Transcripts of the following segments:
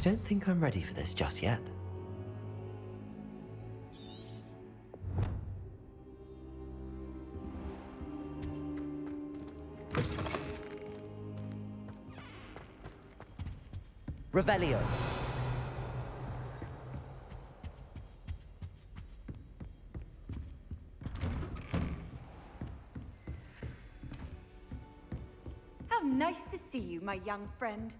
don't think I'm ready for this just yet. Revelio. How nice to see you, my young friend.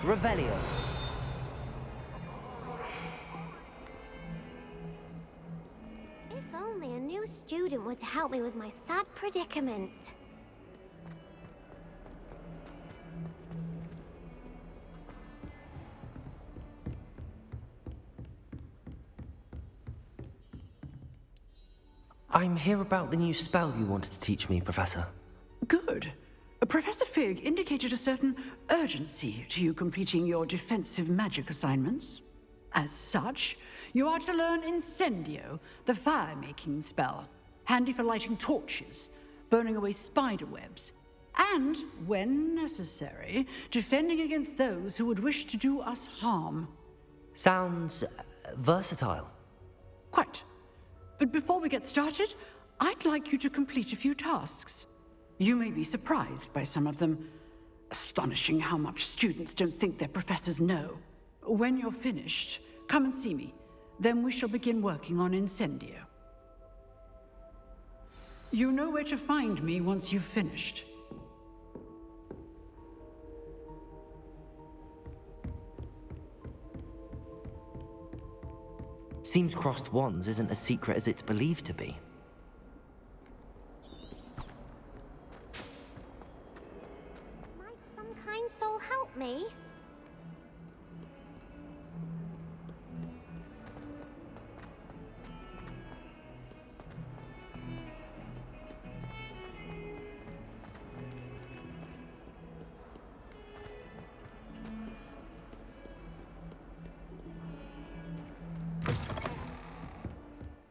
Revelio. If only a new student were to help me with my sad predicament. I'm here about the new spell you wanted to teach me, Professor. Good. Professor Fig indicated a certain urgency to you completing your defensive magic assignments. As such, you are to learn Incendio, the fire-making spell, handy for lighting torches, burning away spider webs, and, when necessary, defending against those who would wish to do us harm. Sounds versatile. Quite. But before we get started, I'd like you to complete a few tasks. You may be surprised by some of them. Astonishing how much students don't think their professors know. When you're finished, come and see me. Then we shall begin working on Incendio. You know where to find me once you've finished. Seems crossed wands isn't as secret as it's believed to be. Might some kind soul help me?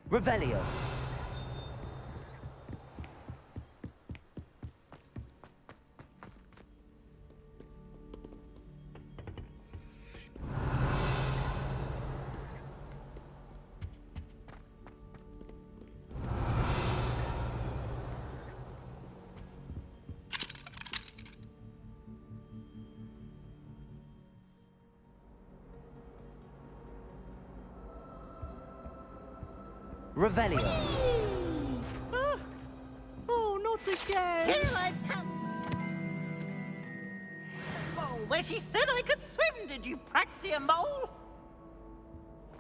Revelio. Revelio. Oh, not again! Here I come! Oh, where she said I could swim, did you, Praxia Mole?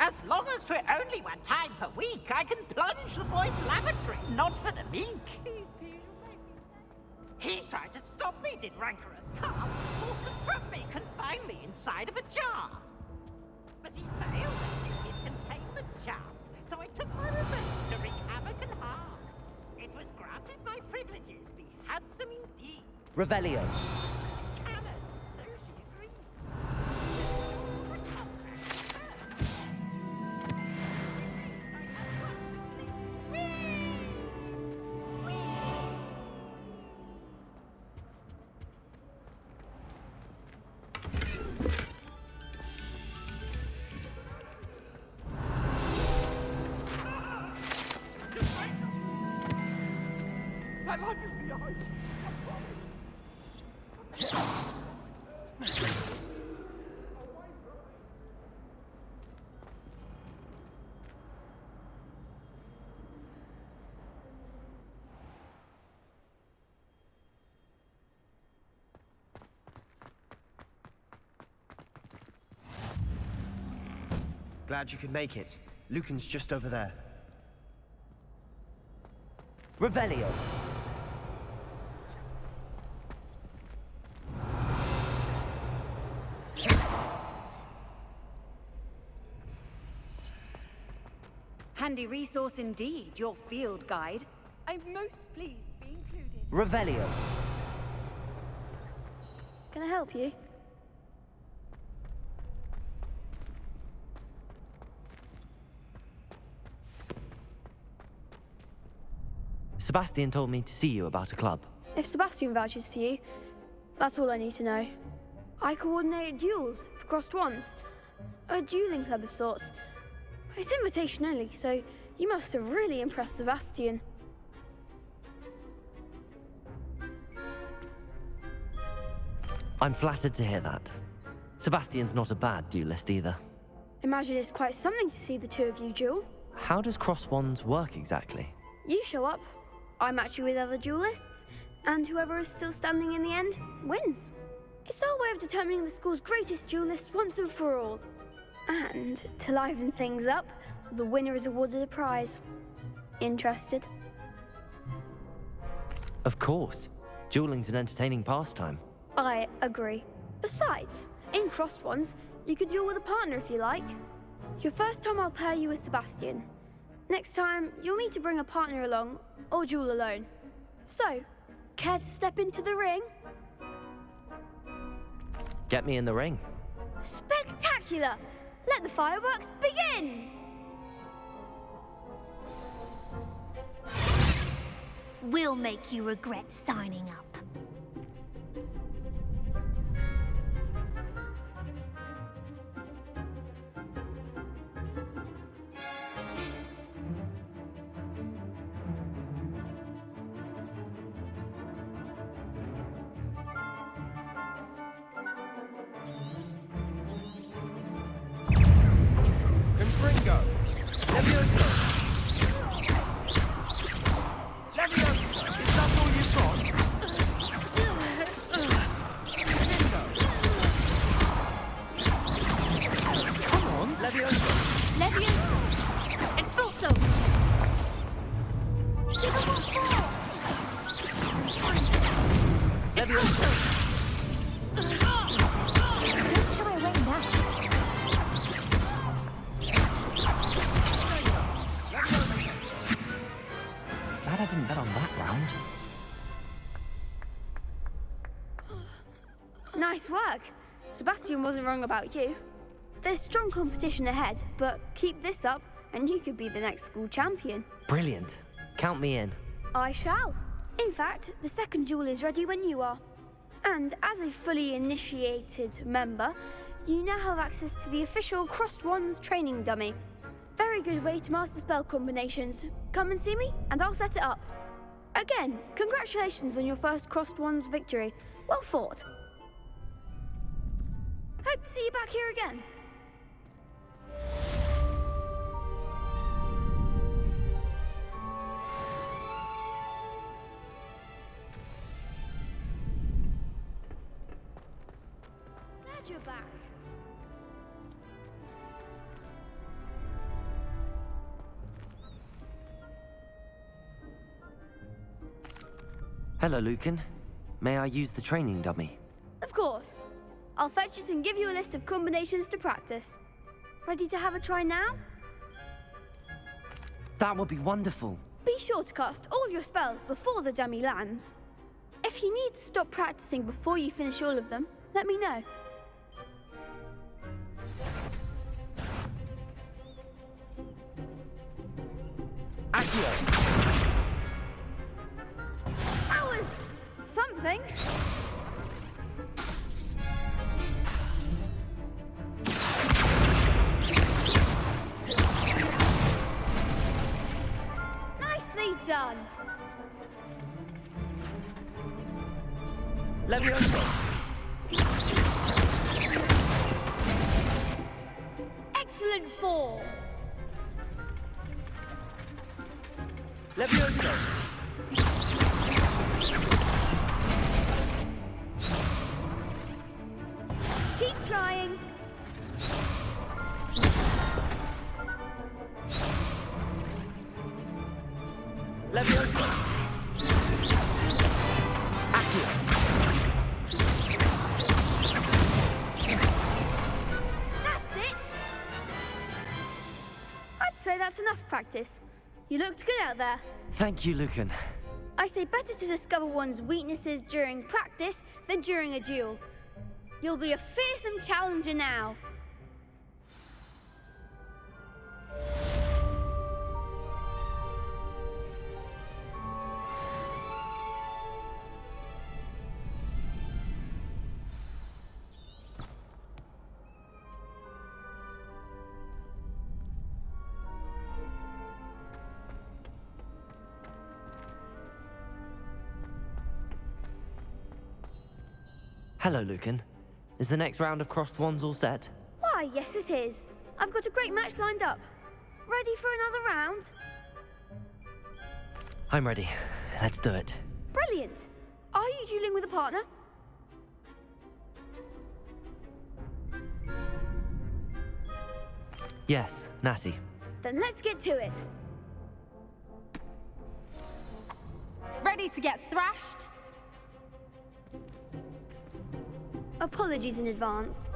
As long as 'twere only one time per week, I can plunge the boy's lavatory, not for the meek. He tried to stop me, did rancorous carp, sought to trap me, confine me inside of a jar. But he failed at his containment charms, so I took my revenge to wreak havoc and harm. It was granted my privileges be handsome indeed. Revelio. Canon, so she agreed. That life is behind. Glad you could make it. Lucan's just over there. Revelio. Handy resource indeed, your field guide. I'm most pleased to be included. Revelio. Can I help you? Sebastian told me to see you about a club. If Sebastian vouches for you, that's all I need to know. I coordinate duels for crossed wands. A dueling club of sorts. It's invitation only, so you must have really impressed Sebastian. I'm flattered to hear that. Sebastian's not a bad duelist either. Imagine it's quite something to see the two of you duel. How does cross wands work exactly? You show up, I match you with other duelists, and whoever is still standing in the end wins. It's our way of determining the school's greatest duelist once and for all. And to liven things up, the winner is awarded a prize. Interested? Of course. Dueling's an entertaining pastime. I agree. Besides, in crossed ones, you can duel with a partner if you like. Your first time I'll pair you with Sebastian. Next time, you'll need to bring a partner along, or duel alone. So, care to step into the ring? Get me in the ring. Spectacular! Let the fireworks begin! We'll make you regret signing up. Confringo! Levioso! Levioso! Is that all you've got? Confringo! Come on! Levioso! Levioso! Expulso! Levioso! Don't shy away now. Glad I didn't bet on that round. Nice work. Sebastian wasn't wrong about you. There's strong competition ahead, but keep this up and you could be the next school champion. Brilliant. Count me in. I shall. In fact, the second duel is ready when you are. And as a fully initiated member, you now have access to the official Crossed Wands training dummy. Very good way to master spell combinations. Come and see me, and I'll set it up. Again, congratulations on your first Crossed Wands victory. Well fought. Hope to see you back here again. Glad you're back. Hello, Lucan. May I use the training dummy? Of course. I'll fetch it and give you a list of combinations to practice. Ready to have a try now? That would be wonderful. Be sure to cast all your spells before the dummy lands. If you need to stop practicing before you finish all of them, let me know. Accio! That was something. Nicely done. Levioso! Excellent form. Levioso! Keep trying. Levioso! Accio! That's it. I'd say that's enough practice. You looked good out there. Thank you, Lucan. I say better to discover one's weaknesses during practice than during a duel. You'll be a fearsome challenger now. Hello, Lucan. Is the next round of crossed wands all set? Why, yes it is. I've got a great match lined up. Ready for another round? I'm ready. Let's do it. Brilliant. Are you dueling with a partner? Yes, Natty. Then let's get to it. Ready to get thrashed? Apologies in advance.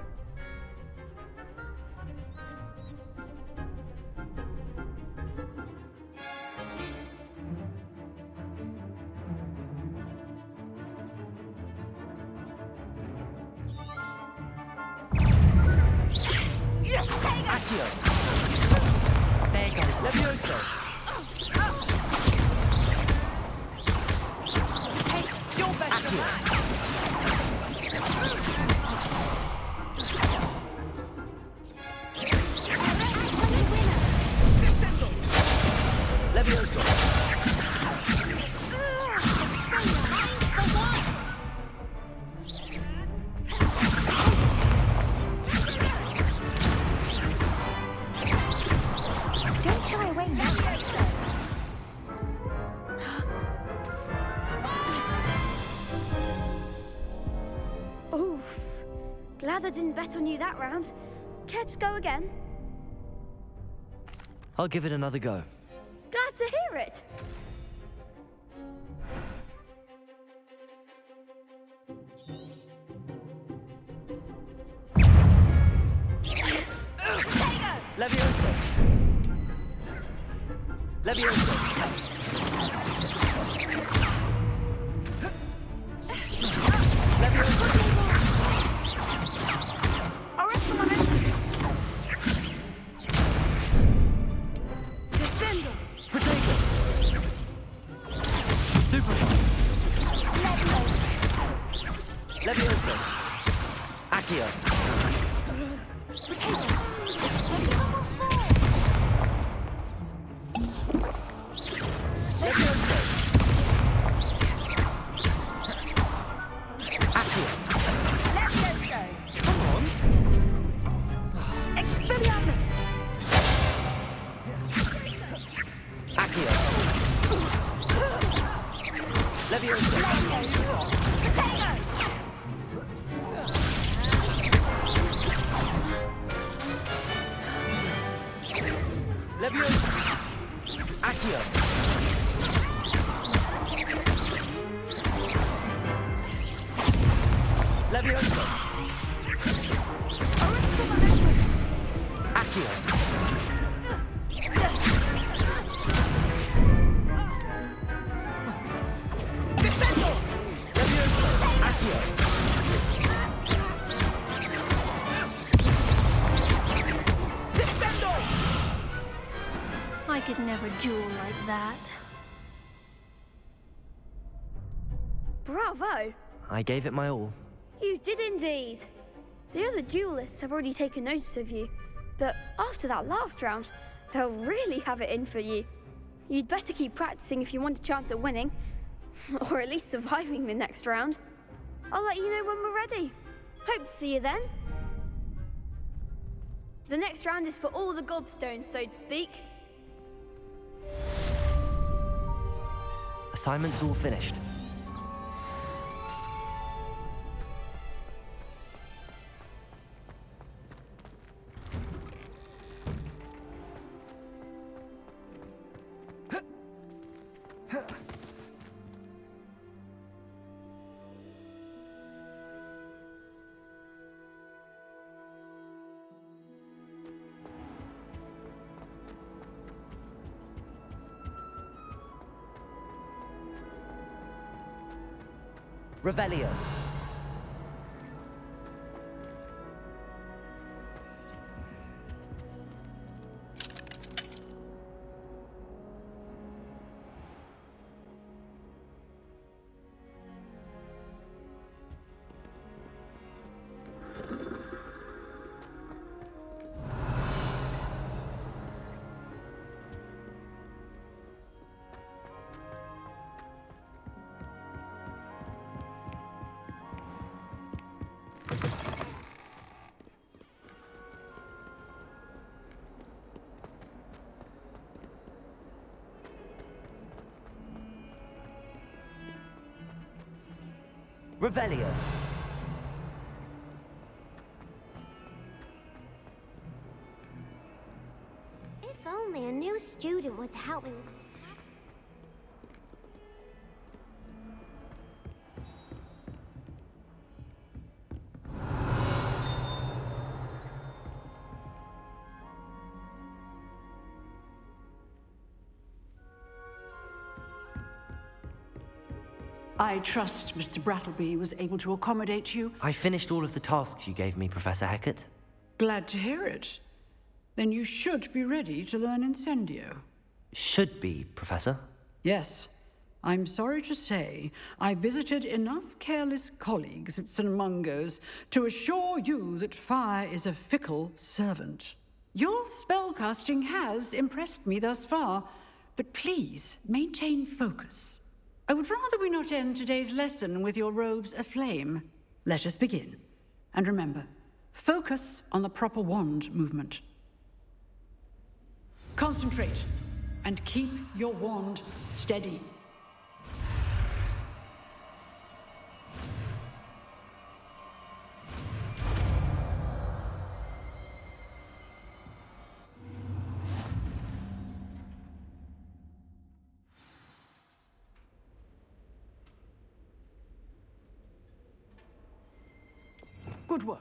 Accio! There goes Levioso! Take your best Accio! Levioso! Don't shy away now. Oof. Glad I didn't bet on you that round. Care to go again? I'll give it another go. Glad to hear it. Levioso! Levioso! Levioso! Descendo! Potato! Super! Levioso! Accio! Levioso! Accio! Come on! Expelliarmus! Accio! Levioso! Levioso! Accio! Levioso! Accio! Descendo! Levioso! Accio! Descendo! I could never duel like that. Bravo! I gave it my all. You did indeed. The other duelists have already taken notice of you, but after that last round, they'll really have it in for you. You'd better keep practicing if you want a chance at winning, or at least surviving the next round. I'll let you know when we're ready. Hope to see you then. The next round is for all the gobstones, so to speak. Assignment's all finished. Revelio. Revelio. If only a new student were to help me. I trust Mr. Brattleby was able to accommodate you. I finished all of the tasks you gave me, Professor Hecat. Glad to hear it. Then you should be ready to learn Incendio. Should be, Professor. Yes. I'm sorry to say, I visited enough careless colleagues at St. Mungo's to assure you that fire is a fickle servant. Your spellcasting has impressed me thus far, but please maintain focus. I would rather we not end today's lesson with your robes aflame. Let us begin. And remember, focus on the proper wand movement. Concentrate, and keep your wand steady. Good work.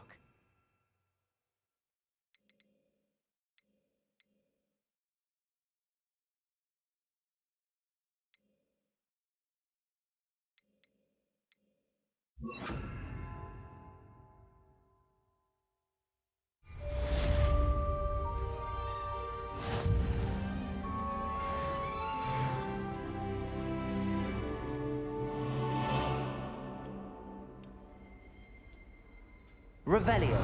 Revelio.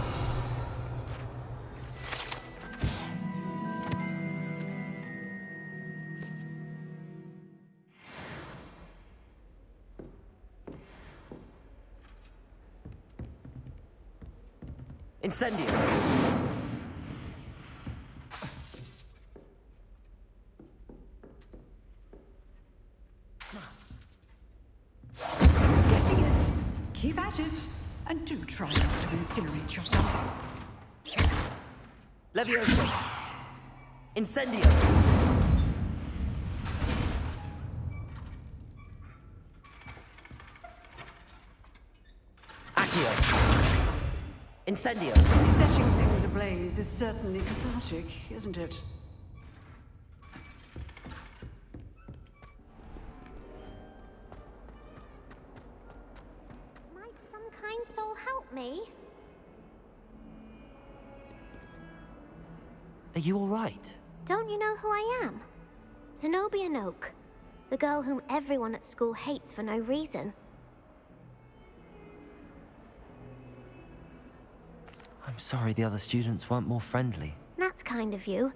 Incendio. Getting it. Keep at it. And do try not to incinerate yourself. Levioso. Incendio. Accio. Incendio. Setting things ablaze is certainly cathartic, isn't it? Might some kind soul help me? Are you all right? Don't you know who I am? Zenobia Noak, the girl whom everyone at school hates for no reason. I'm sorry the other students weren't more friendly. That's kind of you.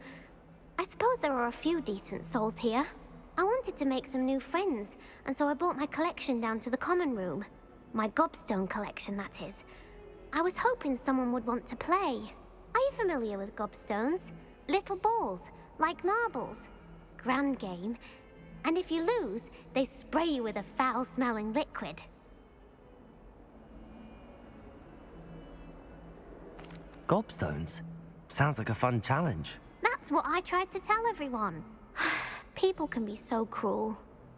I suppose there are a few decent souls here. I wanted to make some new friends, and so I brought my collection down to the common room. My gobstone collection, that is. I was hoping someone would want to play. Are you familiar with gobstones? Little balls, like marbles. Grand game. And if you lose, they spray you with a foul-smelling liquid. Gobstones? Sounds like a fun challenge. That's what I tried to tell everyone. People can be so cruel.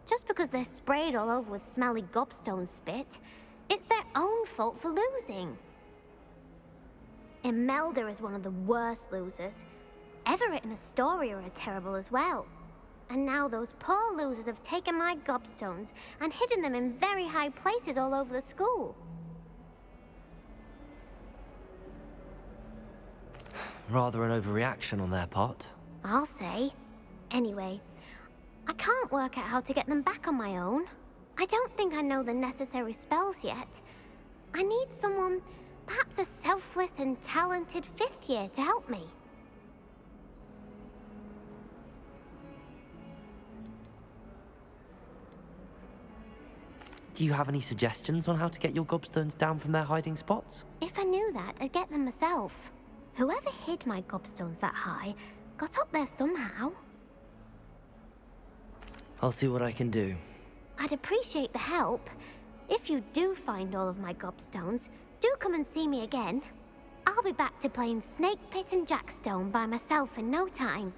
Just because they're sprayed all over with smelly gobstone spit, it's their own fault for losing. Imelda is one of the worst losers. Everett and Astoria are terrible as well. And now those poor losers have taken my gobstones and hidden them in very high places all over the school. Rather an overreaction on their part. I'll say. Anyway, I can't work out how to get them back on my own. I don't think I know the necessary spells yet. I need someone, perhaps a selfless and talented 5th year to help me. Do you have any suggestions on how to get your gobstones down from their hiding spots? If I knew that, I'd get them myself. Whoever hid my gobstones that high got up there somehow. I'll see what I can do. I'd appreciate the help. If you do find all of my gobstones, do come and see me again. I'll be back to playing Snake Pit and Jackstone by myself in no time.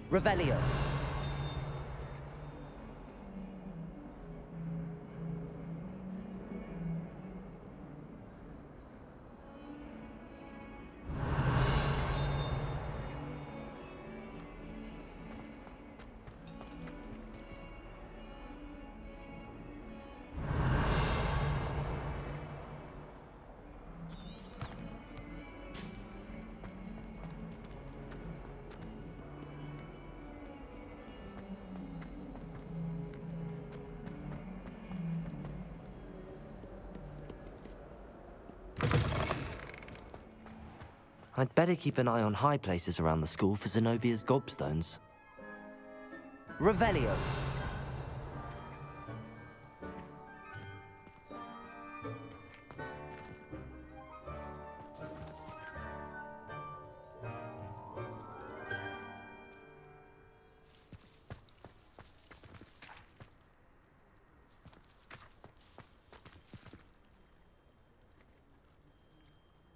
Revelio. I'd better keep an eye on high places around the school for Zenobia's gobstones. Revelio.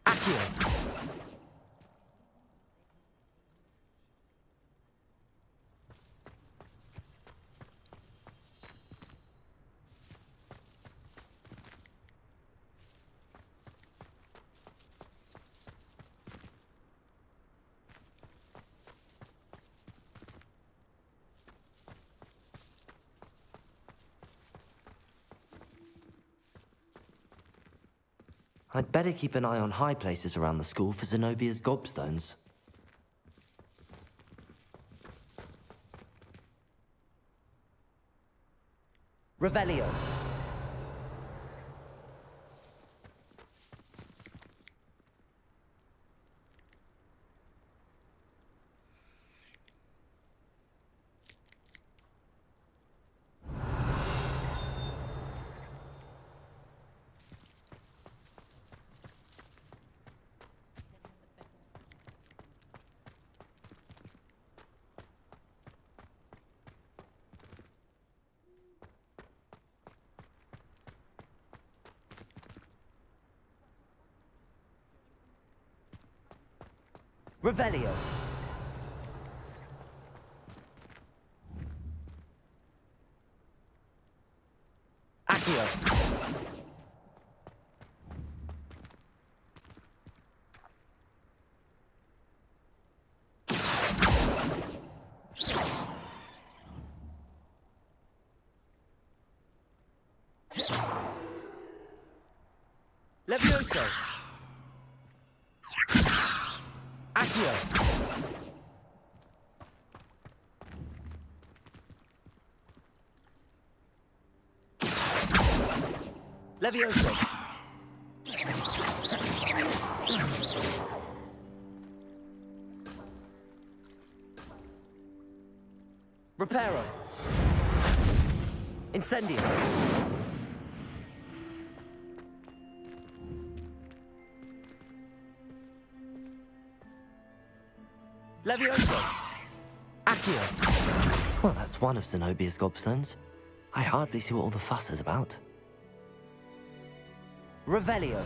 Accio. I'd better keep an eye on high places around the school for Zenobia's gobstones. Revelio. Revelio. Accio. Levioso. Accio. Levioso. Reparo. Incendio. Levioso. Accio. Well, that's one of Zenobia's gobstones. I hardly see what all the fuss is about. Revelio.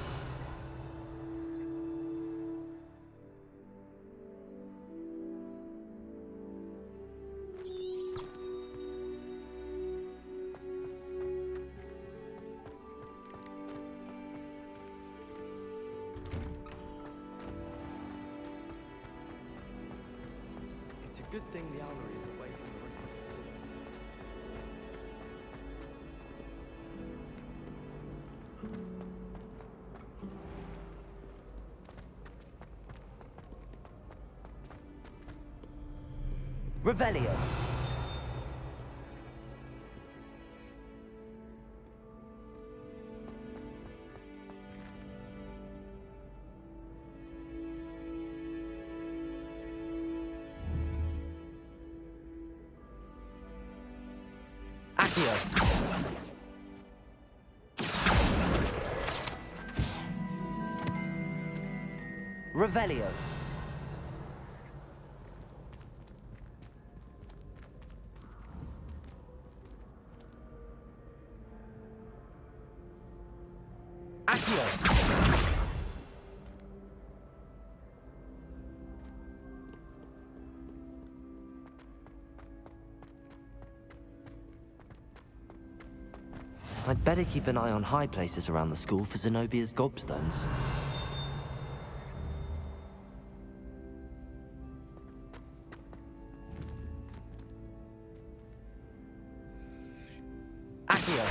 It's a good thing the owlery is away from the rest of the school. Revelio. Accio. Revelio. Accio. I'd better keep an eye on high places around the school for Zenobia's gobstones. Accio.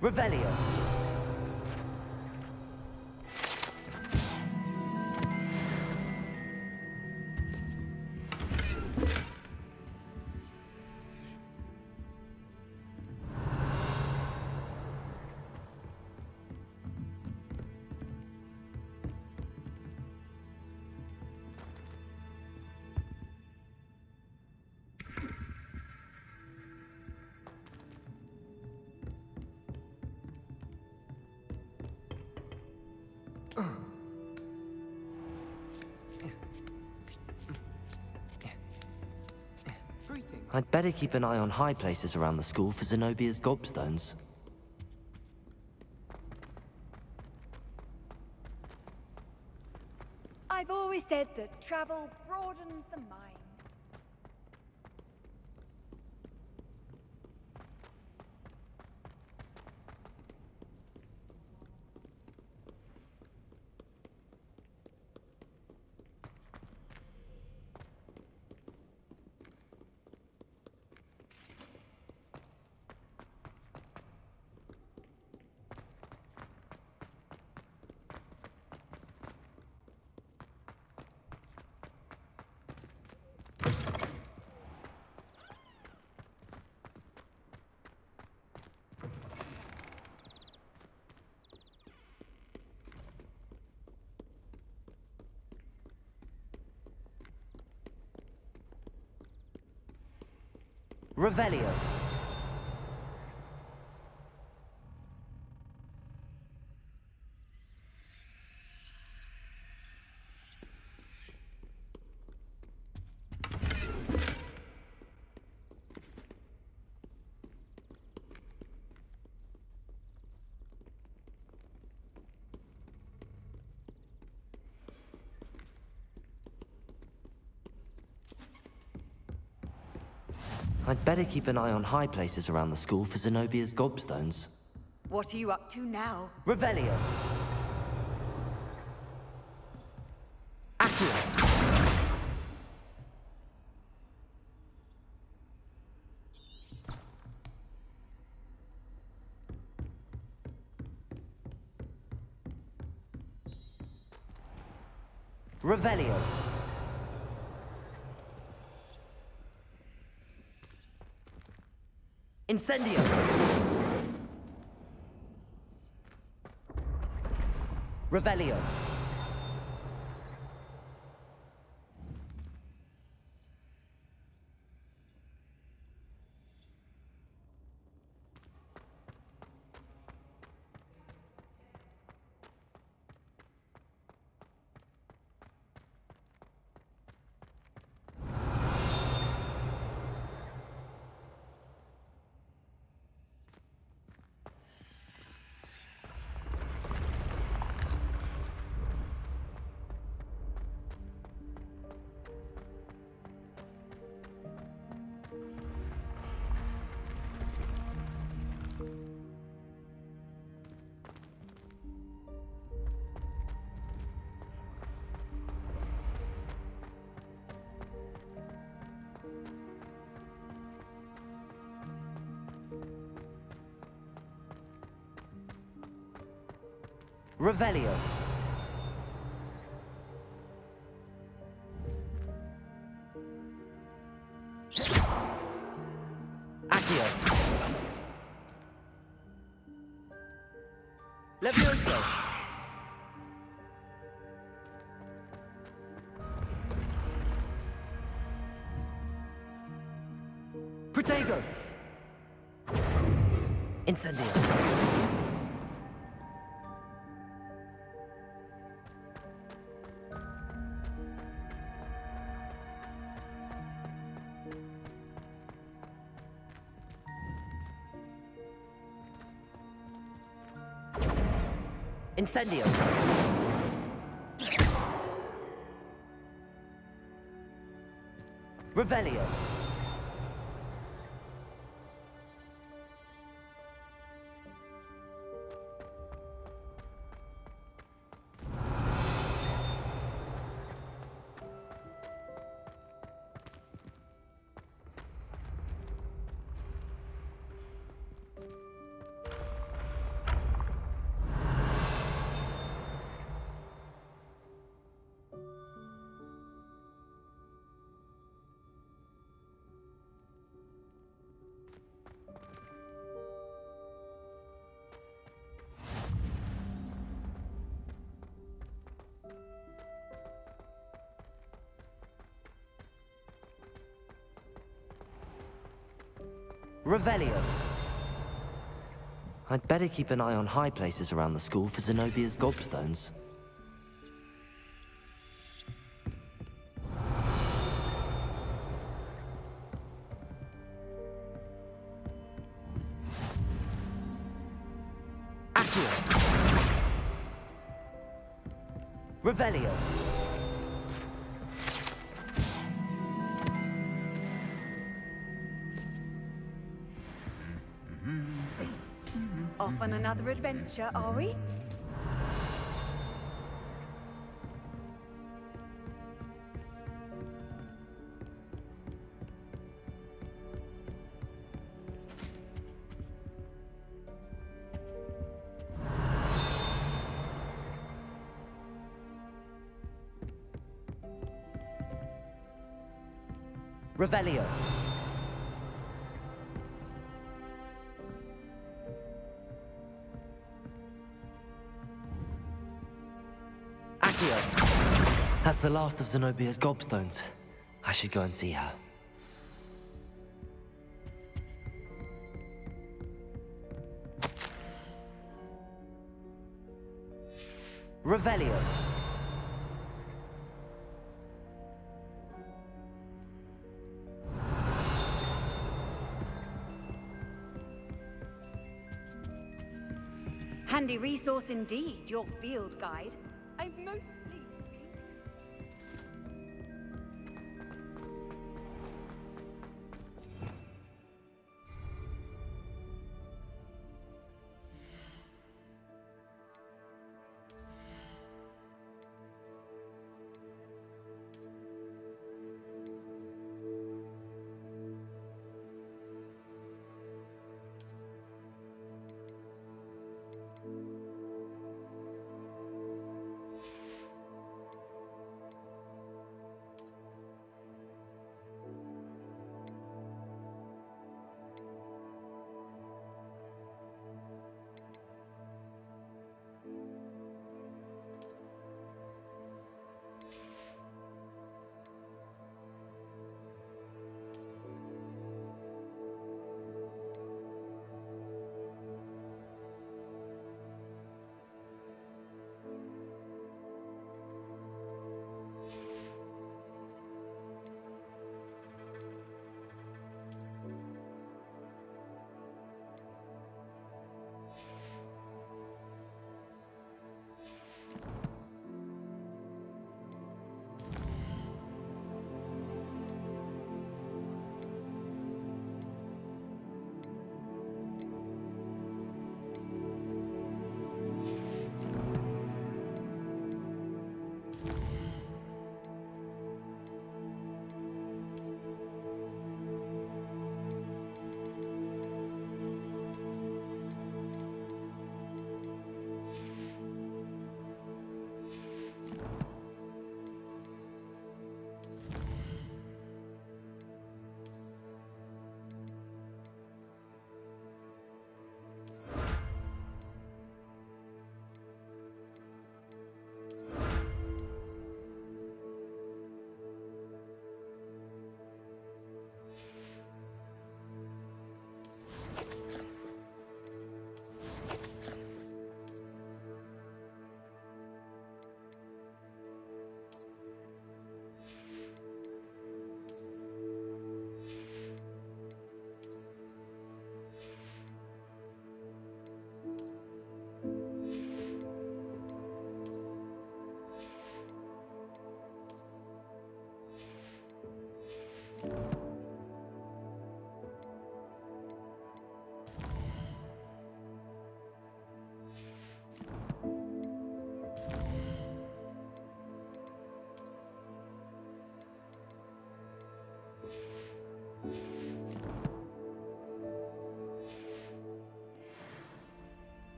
Revelio. I'd better keep an eye on high places around the school for Zenobia's gobstones. I've always said that travel broadens the mind. Revelio. I'd better keep an eye on high places around the school for Zenobia's gobstones. What are you up to now? Revelio. Accio. Revelio. Incendio. Revelio. Revelio. Accio. Levioso. Protego. Incendio. Incendio. Revelio. Revelio. I'd better keep an eye on high places around the school for Zenobia's gobstones. Accio. Revelio. Off on another adventure, are we? Revelio. Accio. That's the last of Zenobia's gobstones. I should go and see her. Revelio. Handy resource indeed, your field guide. I'm most pleased to be included.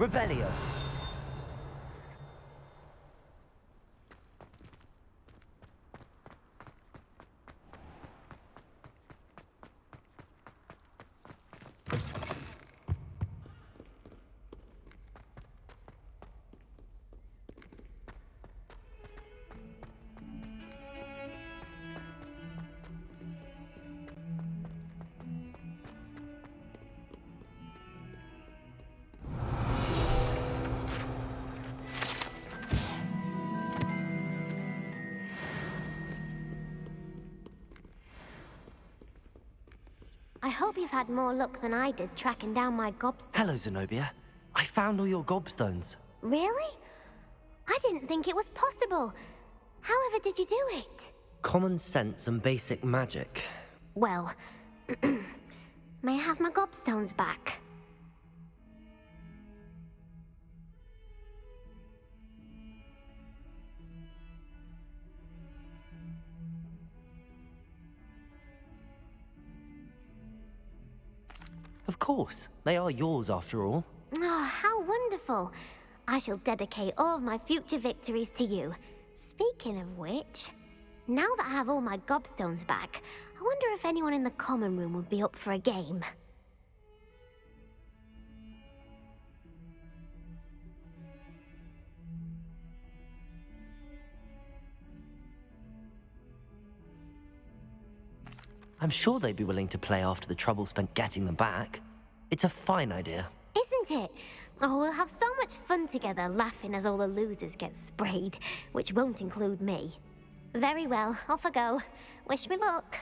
Revelio. I hope you've had more luck than I did tracking down my gobstone. Hello, Zenobia. I found all your gobstones. Really? I didn't think it was possible. However did you do it? Common sense and basic magic. Well, may I have my gobstones back? Of course. They are yours after all. Oh, how wonderful. I shall dedicate all of my future victories to you. Speaking of which, now that I have all my gobstones back, I wonder if anyone in the common room would be up for a game. I'm sure they'd be willing to play after the trouble spent getting them back. It's a fine idea. Isn't it? Oh, we'll have so much fun together laughing as all the losers get sprayed, which won't include me. Very well, off I go. Wish me luck.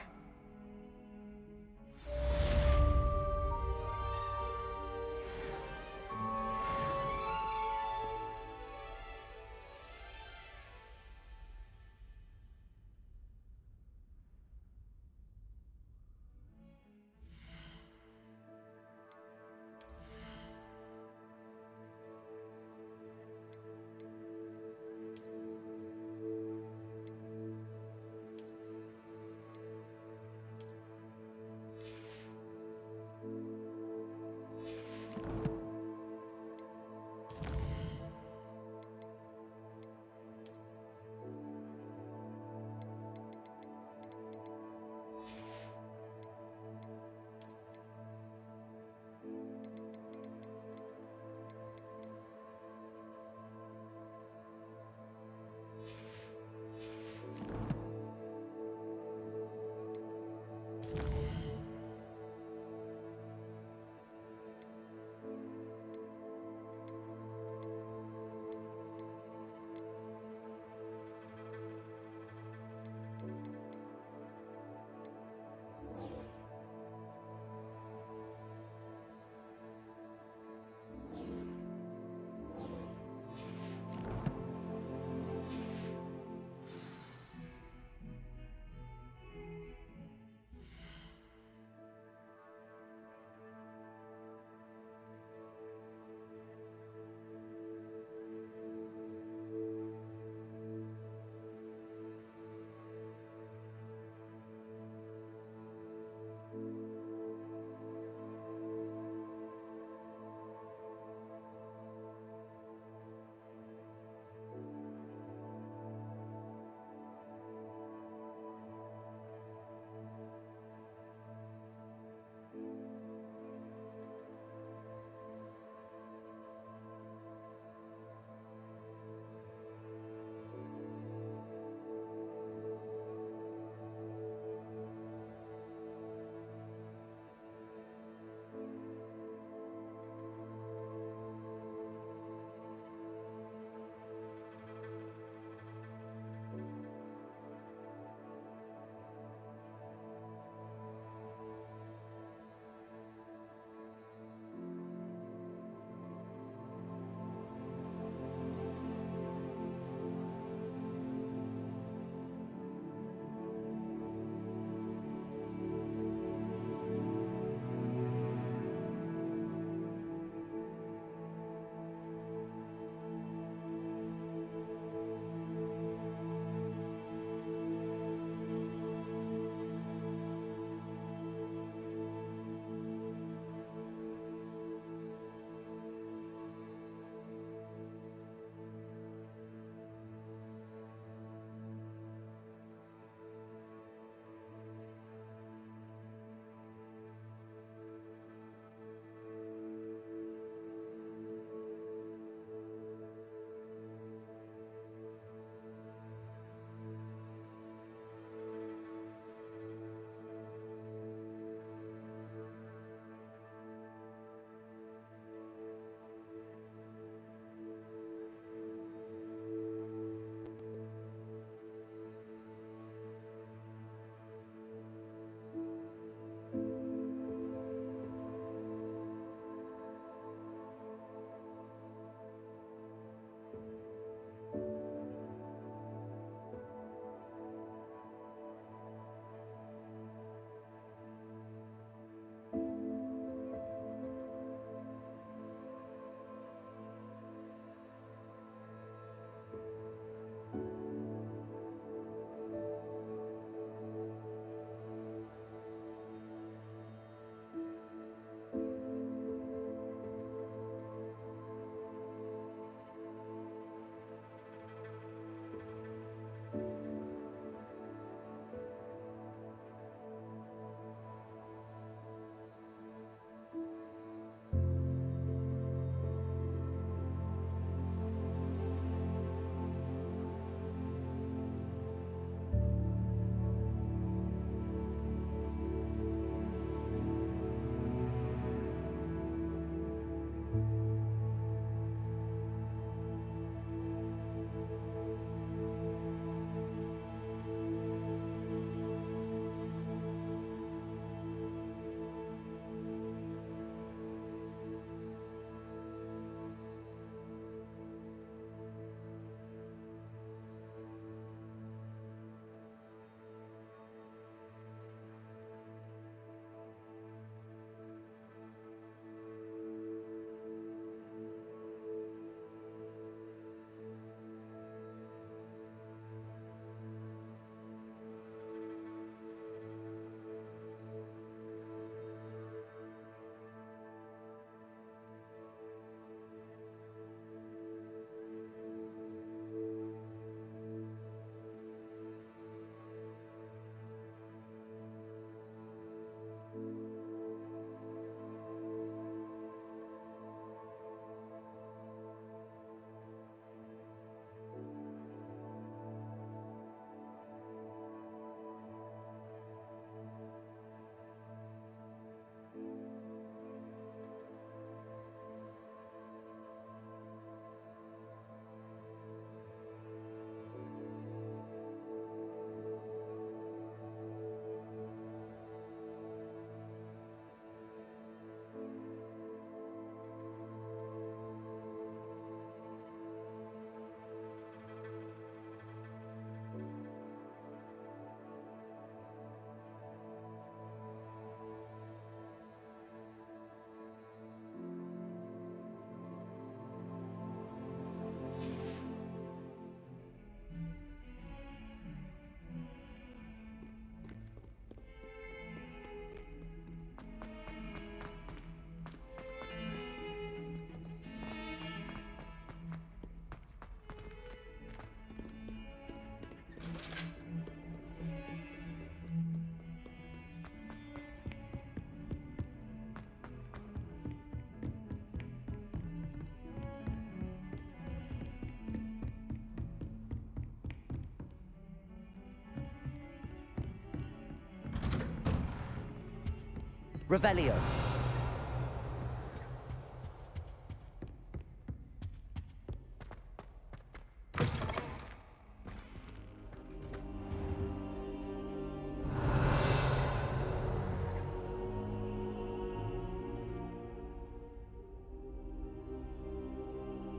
Revelio.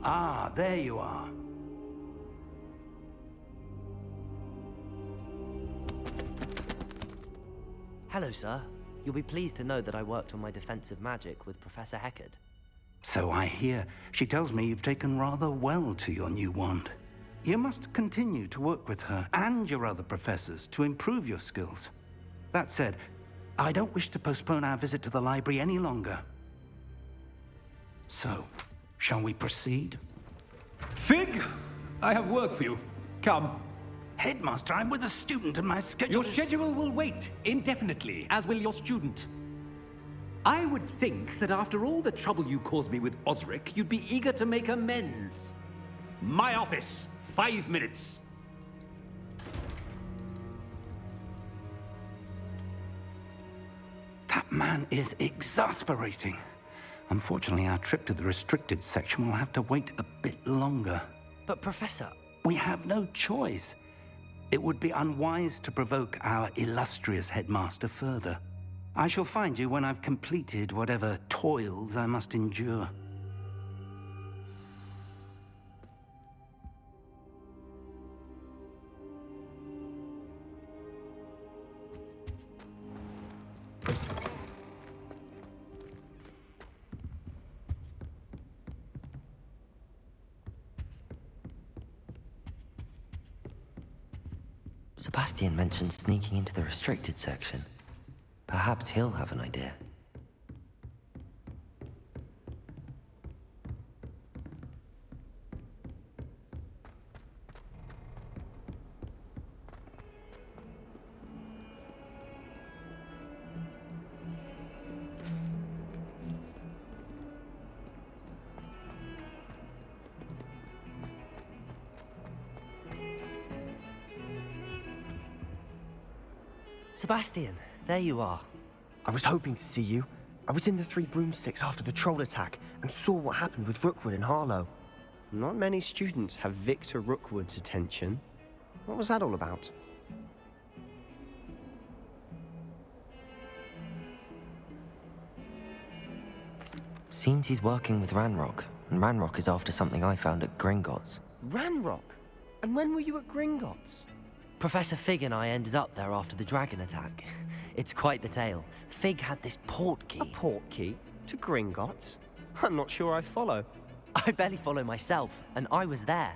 Ah, there you are. Hello, sir. You'll be pleased to know that I worked on my defensive magic with Professor Heckard. So I hear. She tells me you've taken rather well to your new wand. You must continue to work with her and your other professors to improve your skills. That said, I don't wish to postpone our visit to the library any longer. So, shall we proceed? Fig! I have work for you. Come. Headmaster, I'm with a student and my schedule Your schedule will wait indefinitely, as will your student. I would think that after all the trouble you caused me with Osric, you'd be eager to make amends. My office, 5 minutes. That man is exasperating. Unfortunately, our trip to the restricted section will have to wait a bit longer. But, Professor... We have no choice. It would be unwise to provoke our illustrious headmaster further. I shall find you when I've completed whatever toils I must endure. Sebastian mentioned sneaking into the restricted section. Perhaps he'll have an idea. Sebastian, there you are. I was hoping to see you. I was in the Three Broomsticks after the troll attack and saw what happened with Rookwood and Harlow. Not many students have Victor Rookwood's attention. What was that all about? Seems he's working with Ranrock, and Ranrock is after something I found at Gringotts. Ranrock? And when were you at Gringotts? Professor Fig and I ended up there after the dragon attack. It's quite the tale. Fig had this port key. A port key? To Gringotts? I'm not sure I follow. I barely follow myself, and I was there.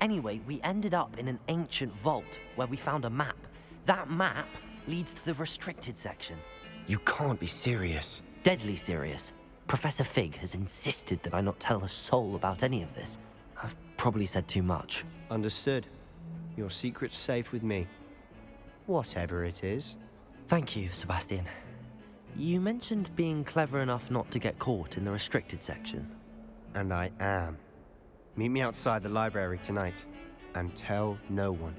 Anyway, we ended up in an ancient vault where we found a map. That map leads to the restricted section. You can't be serious. Deadly serious. Professor Fig has insisted that I not tell a soul about any of this. I've probably said too much. Understood. Your secret's safe with me. Whatever it is. Thank you, Sebastian. You mentioned being clever enough not to get caught in the restricted section. And I am. Meet me outside the library tonight, and tell no one.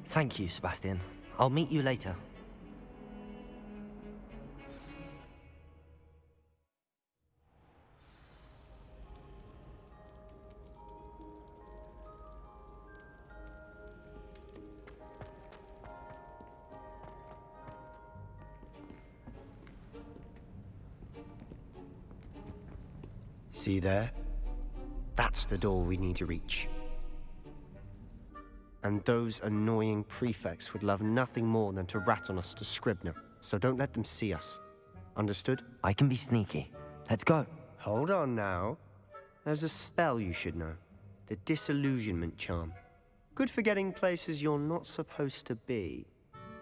Thank you, Sebastian. I'll meet you later. See there? That's the door we need to reach. And those annoying prefects would love nothing more than to rat on us to Scribner, so don't let them see us. Understood? I can be sneaky. Let's go. Hold on now. There's a spell you should know. The Disillusionment Charm. Good for getting places you're not supposed to be.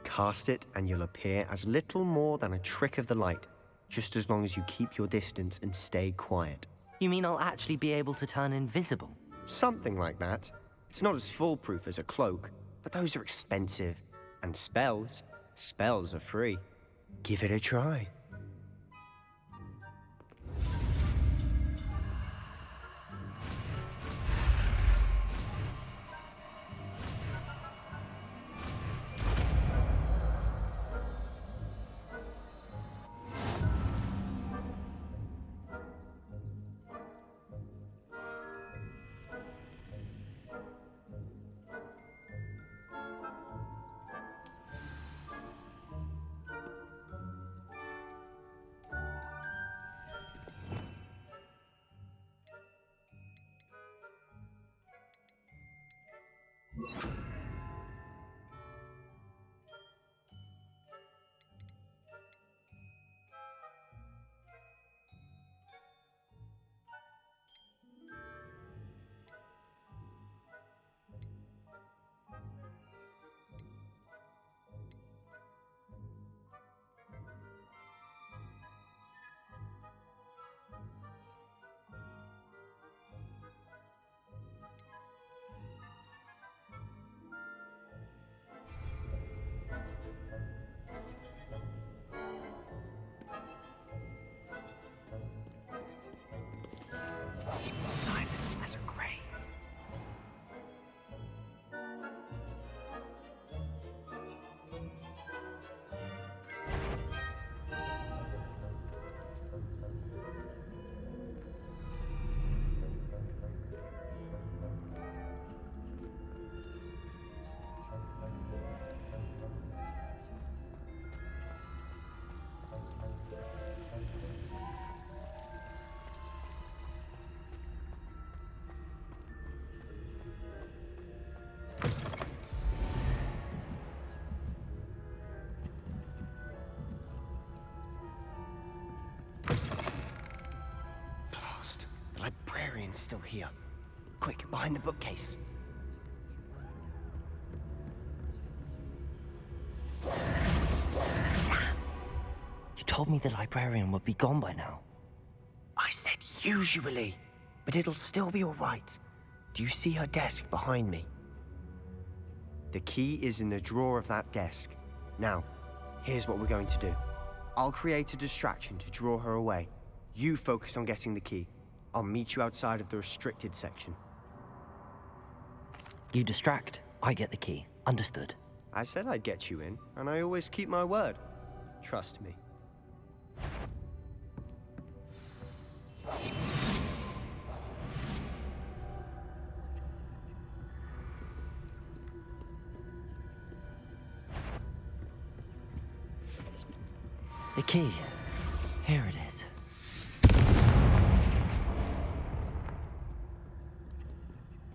Cast it and you'll appear as little more than a trick of the light, just as long as you keep your distance and stay quiet. You mean I'll actually be able to turn invisible? Something like that. It's not as foolproof as a cloak, but those are expensive. And spells are free. Give it a try. The librarian's still here. Quick, behind the bookcase. You told me the librarian would be gone by now. I said usually, but it'll still be all right. Do you see her desk behind me? The key is in the drawer of that desk. Now, here's what we're going to do. I'll create a distraction to draw her away. You focus on getting the key. I'll meet you outside of the restricted section. You distract, I get the key. Understood. I said I'd get you in, and I always keep my word. Trust me. The key. Here it is.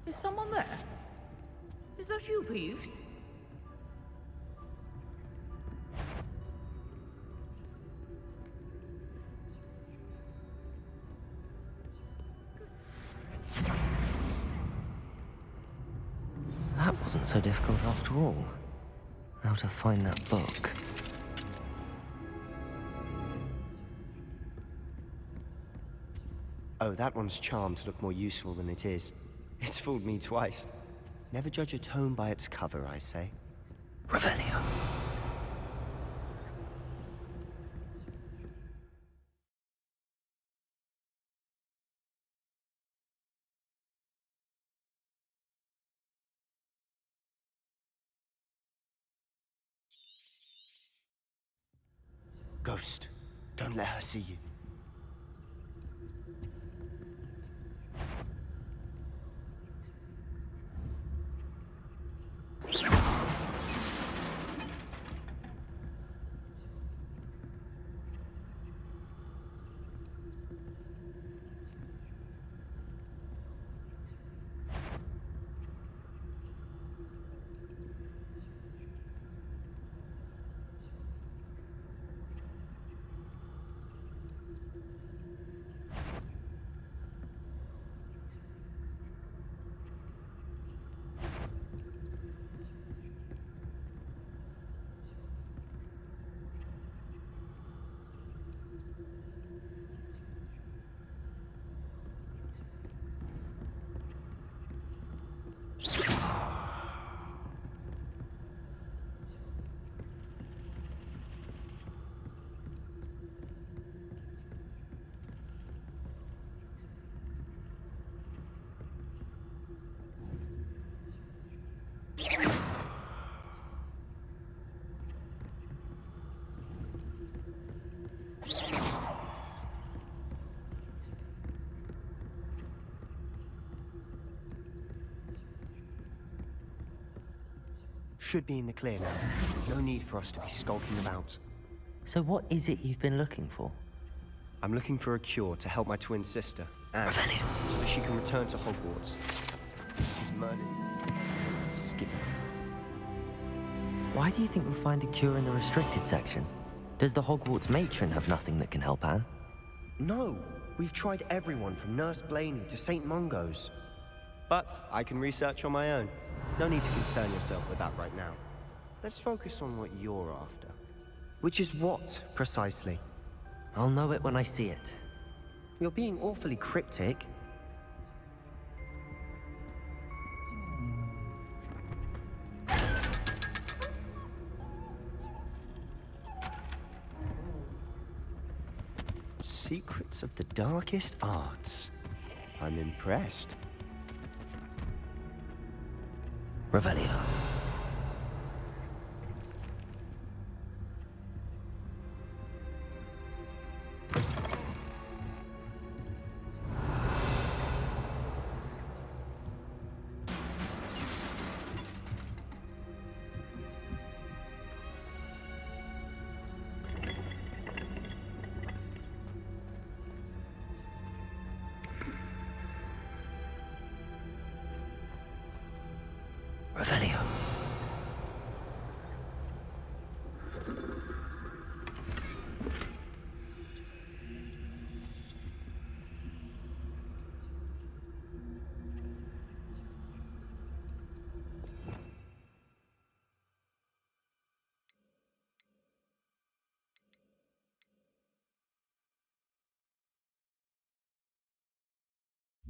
Is someone there? Is that you, Peeves? That wasn't so difficult after all. Now to find that book. Oh, that one's charmed to look more useful than it is. It's fooled me twice. Never judge a tome by its cover, I say. Revelio. Ghost, don't let her see you. Should be in the clear now. No need for us to be skulking about. So what is it you've been looking for? I'm looking for a cure to help my twin sister, Anne, Revelio. so she can return to Hogwarts. He's murdered. This is given. Why do you think we'll find a cure in the restricted section? Does the Hogwarts matron have nothing that can help Anne? No, we've tried everyone from Nurse Blaney to St. Mungo's. But I can research on my own. No need to concern yourself with that right now. Let's focus on what you're after. Which is what, precisely? I'll know it when I see it. You're being awfully cryptic. Secrets of the darkest arts. I'm impressed. Revelio. Revelio.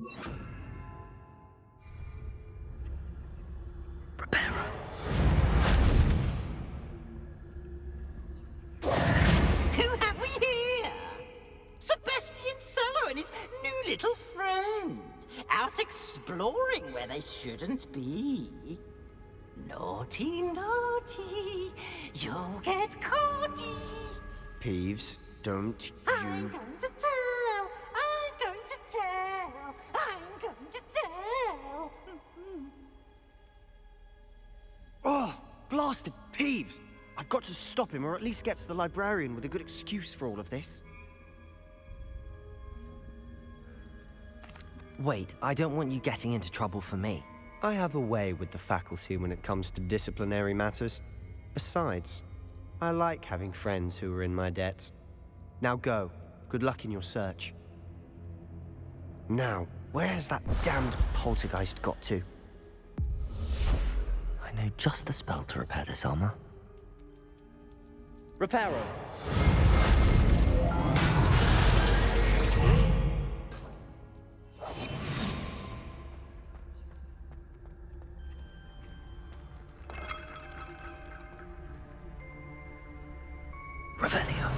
Who have we here? Sebastian Solo and his new little friend. Out exploring where they shouldn't be. Naughty, naughty. You'll get caughty. Peeves, don't I'm you... going to tell. I'm going to tell. I'm going to tell. Oh, blasted Peeves! I've got to stop him, or at least get to the librarian with a good excuse for all of this. Wait, I don't want you getting into trouble for me. I have a way with the faculty when it comes to disciplinary matters. Besides, I like having friends who are in my debt. Now go. Good luck in your search. Now, where's that damned poltergeist got to? I know just the spell to repair this armor. Reparo! Revelio.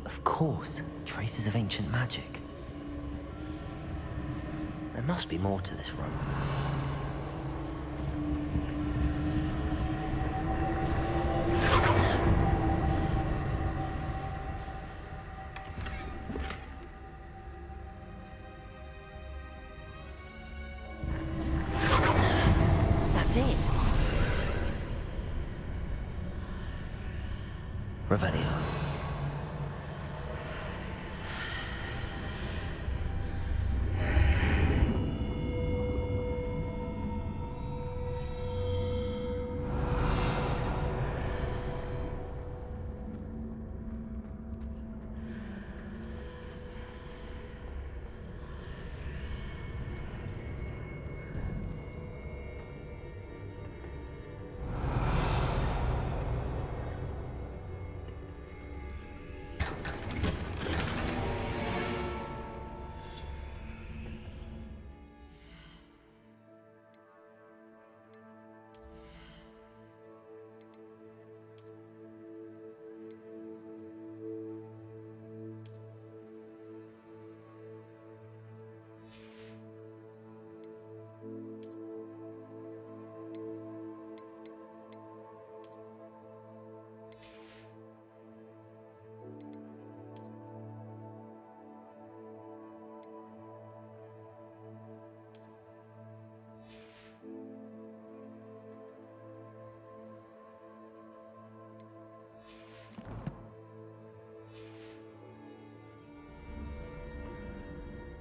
Of course, traces of ancient magic. There must be more to this room. That's it. Revelio.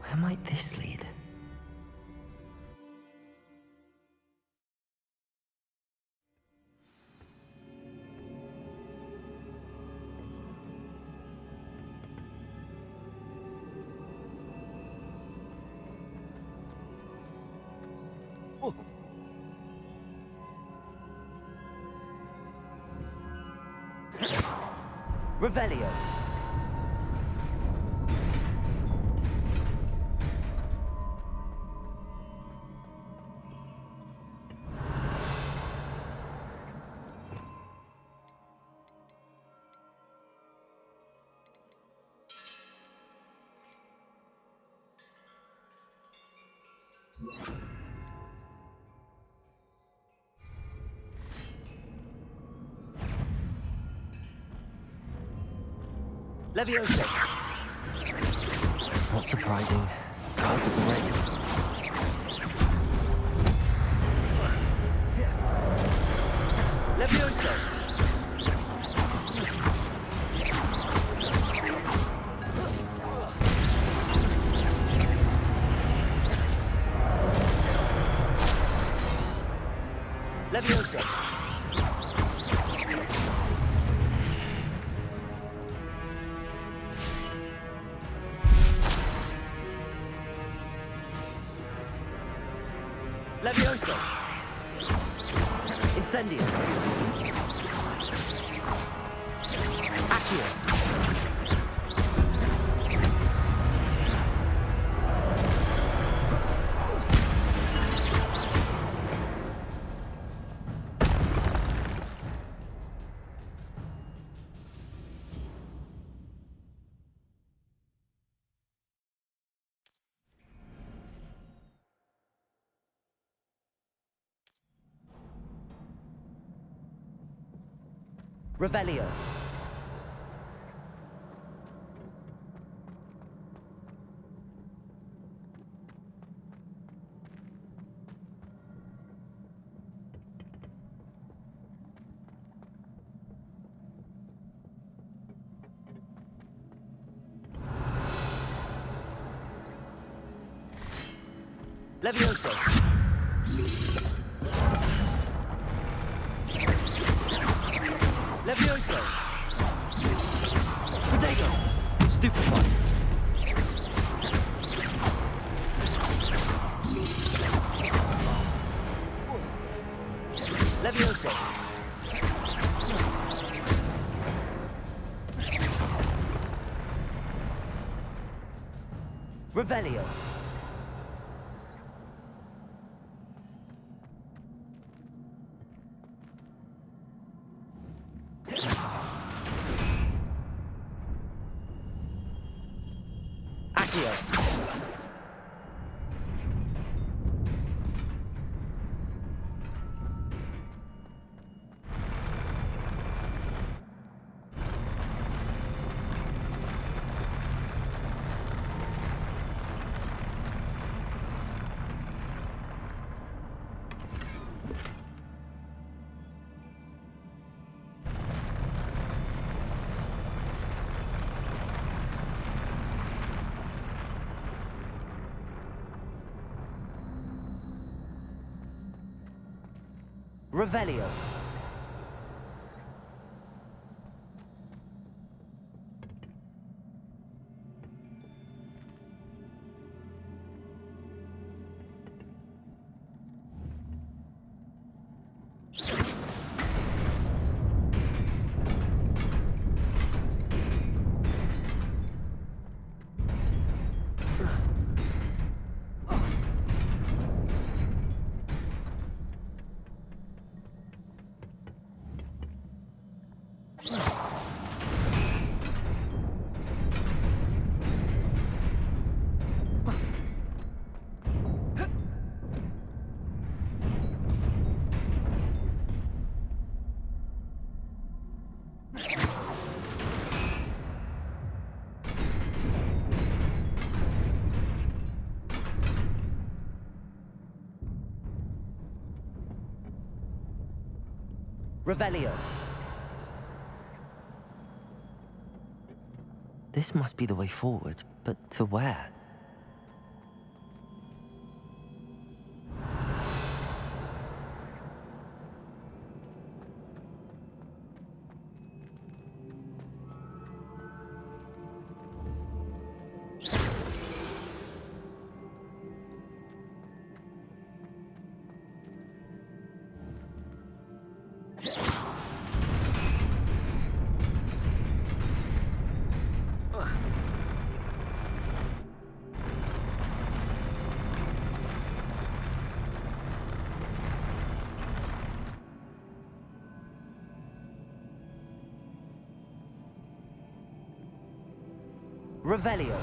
Where might this lead? Revelio. Leviosa! Not surprising. Cards at the ready. Leviosa! Leviosa. Leviosa. Incendio. Accio. Revelio. Levioso. Levioso. Protego. Stupefy. Levioso. Revelio. Accio. Revelio. Revelio. This must be the way forward, but to where? Revelio.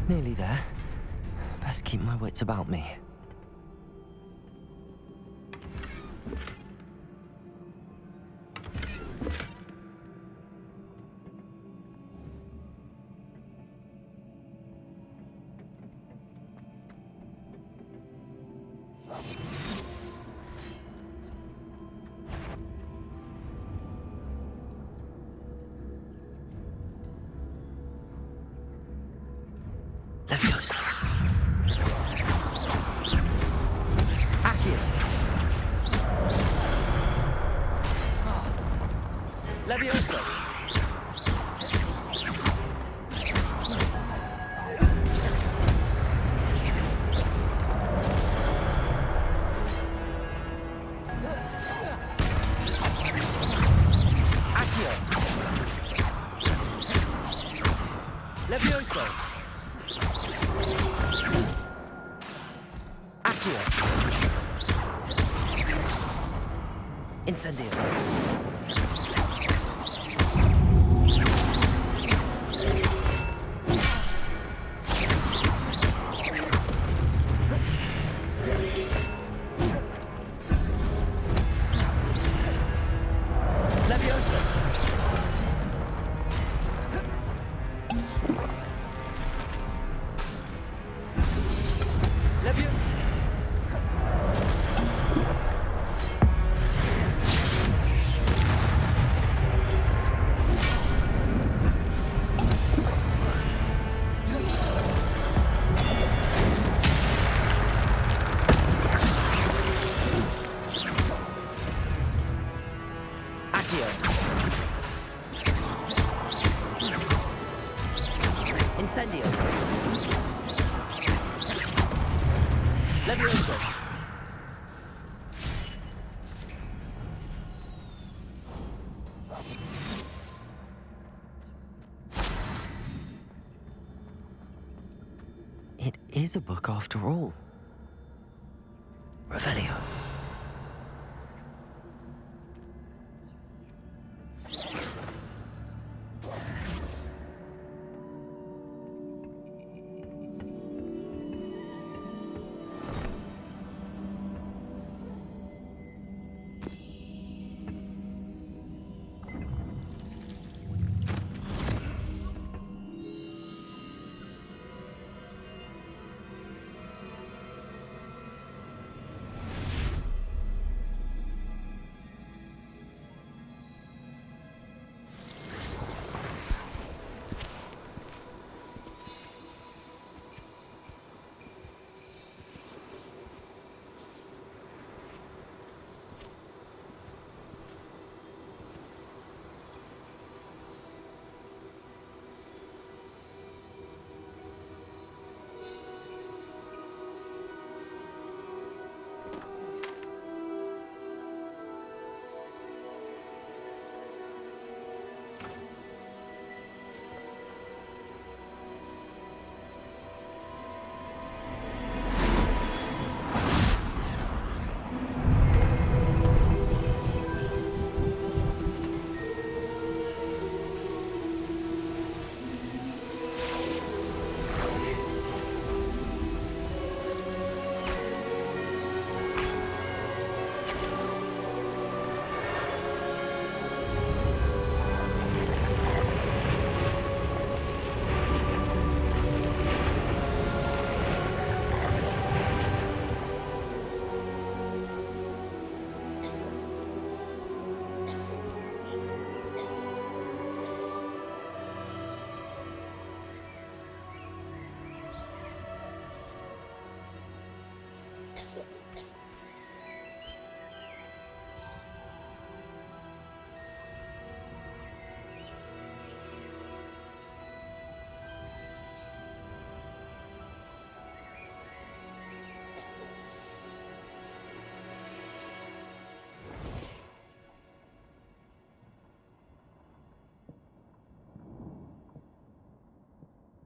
Nearly there. Best keep my wits about me. Leviosa. Accio. Leviosa. Accio. Leviosa. Accio. Incendio. Leviosa. Levio. Accio. Incendio. Leviosa. It is a book after all. Revelio.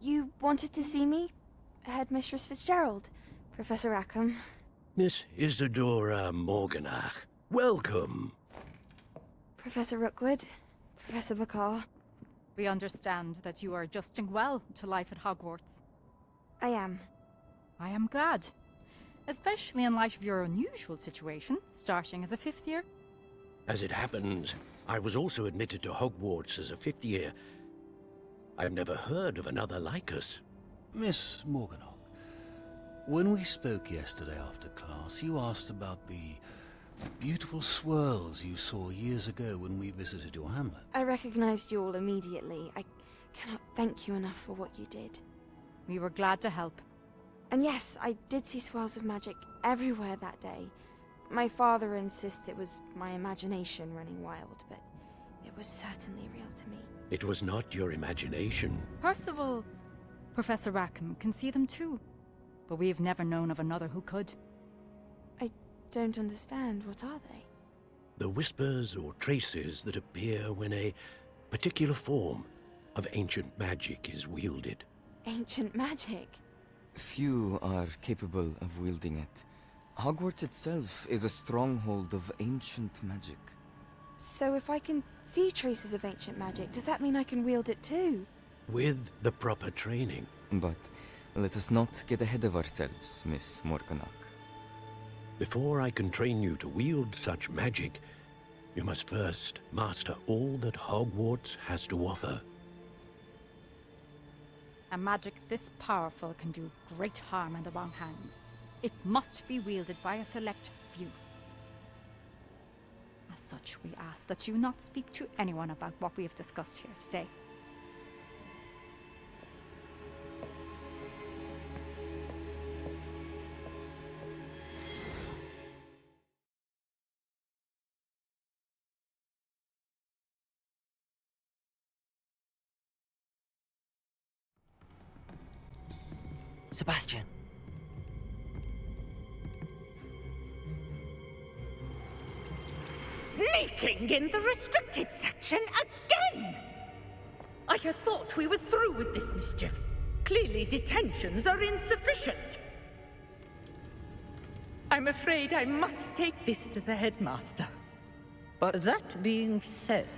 You wanted to see me? Headmistress Fitzgerald, Professor Rackham. Miss Isadora Morganach, welcome. Professor Rookwood, Professor Bakar. We understand that you are adjusting well to life at Hogwarts. I am. I am glad. Especially in light of your unusual situation, starting as a 5th year. As it happens, I was also admitted to Hogwarts as a 5th year. I've never heard of another like us. Miss Morganach, when we spoke yesterday after class, you asked about the beautiful swirls you saw years ago when we visited your hamlet. I recognized you all immediately. I cannot thank you enough for what you did. We were glad to help. And yes, I did see swirls of magic everywhere that day. My father insists it was my imagination running wild, but it was certainly real to me. It was not your imagination. Percival, Professor Rackham can see them too. But we've never known of another who could. I don't understand. What are they? The whispers or traces that appear when a particular form of ancient magic is wielded. Ancient magic? Few are capable of wielding it. Hogwarts itself is a stronghold of ancient magic. So if I can see traces of ancient magic, does that mean I can wield it too? With the proper training. But let us not get ahead of ourselves, Miss Morganach. Before I can train you to wield such magic, you must first master all that Hogwarts has to offer. A magic this powerful can do great harm in the wrong hands. It must be wielded by a select few. As such, we ask that you not speak to anyone about what we have discussed here today. Sebastian. Sneaking in the restricted section again! I had thought we were through with this mischief. Clearly detentions are insufficient. I'm afraid I must take this to the headmaster. But that being said,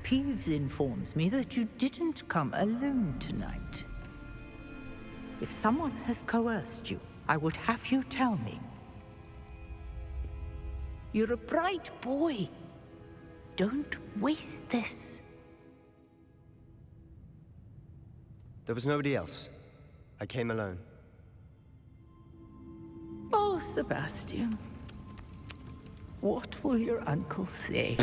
Peeves informs me that you didn't come alone tonight. If someone has coerced you, I would have you tell me. You're a bright boy. Don't waste this. There was nobody else. I came alone. Oh, Sebastian. What will your uncle say?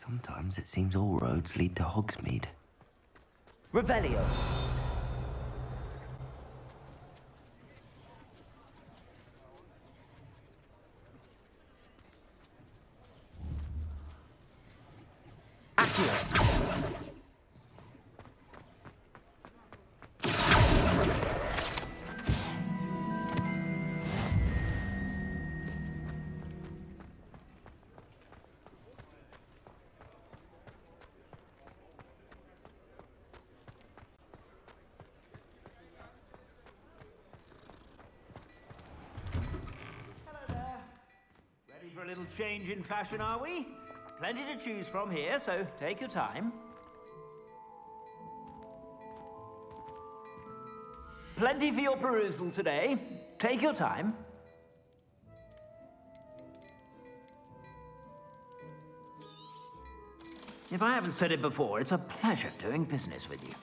Sometimes it seems all roads lead to Hogsmeade. Revelio. For a little change in fashion, are we? Plenty to choose from here, so take your time. Plenty for your perusal today. Take your time. If I haven't said it before, it's a pleasure doing business with you.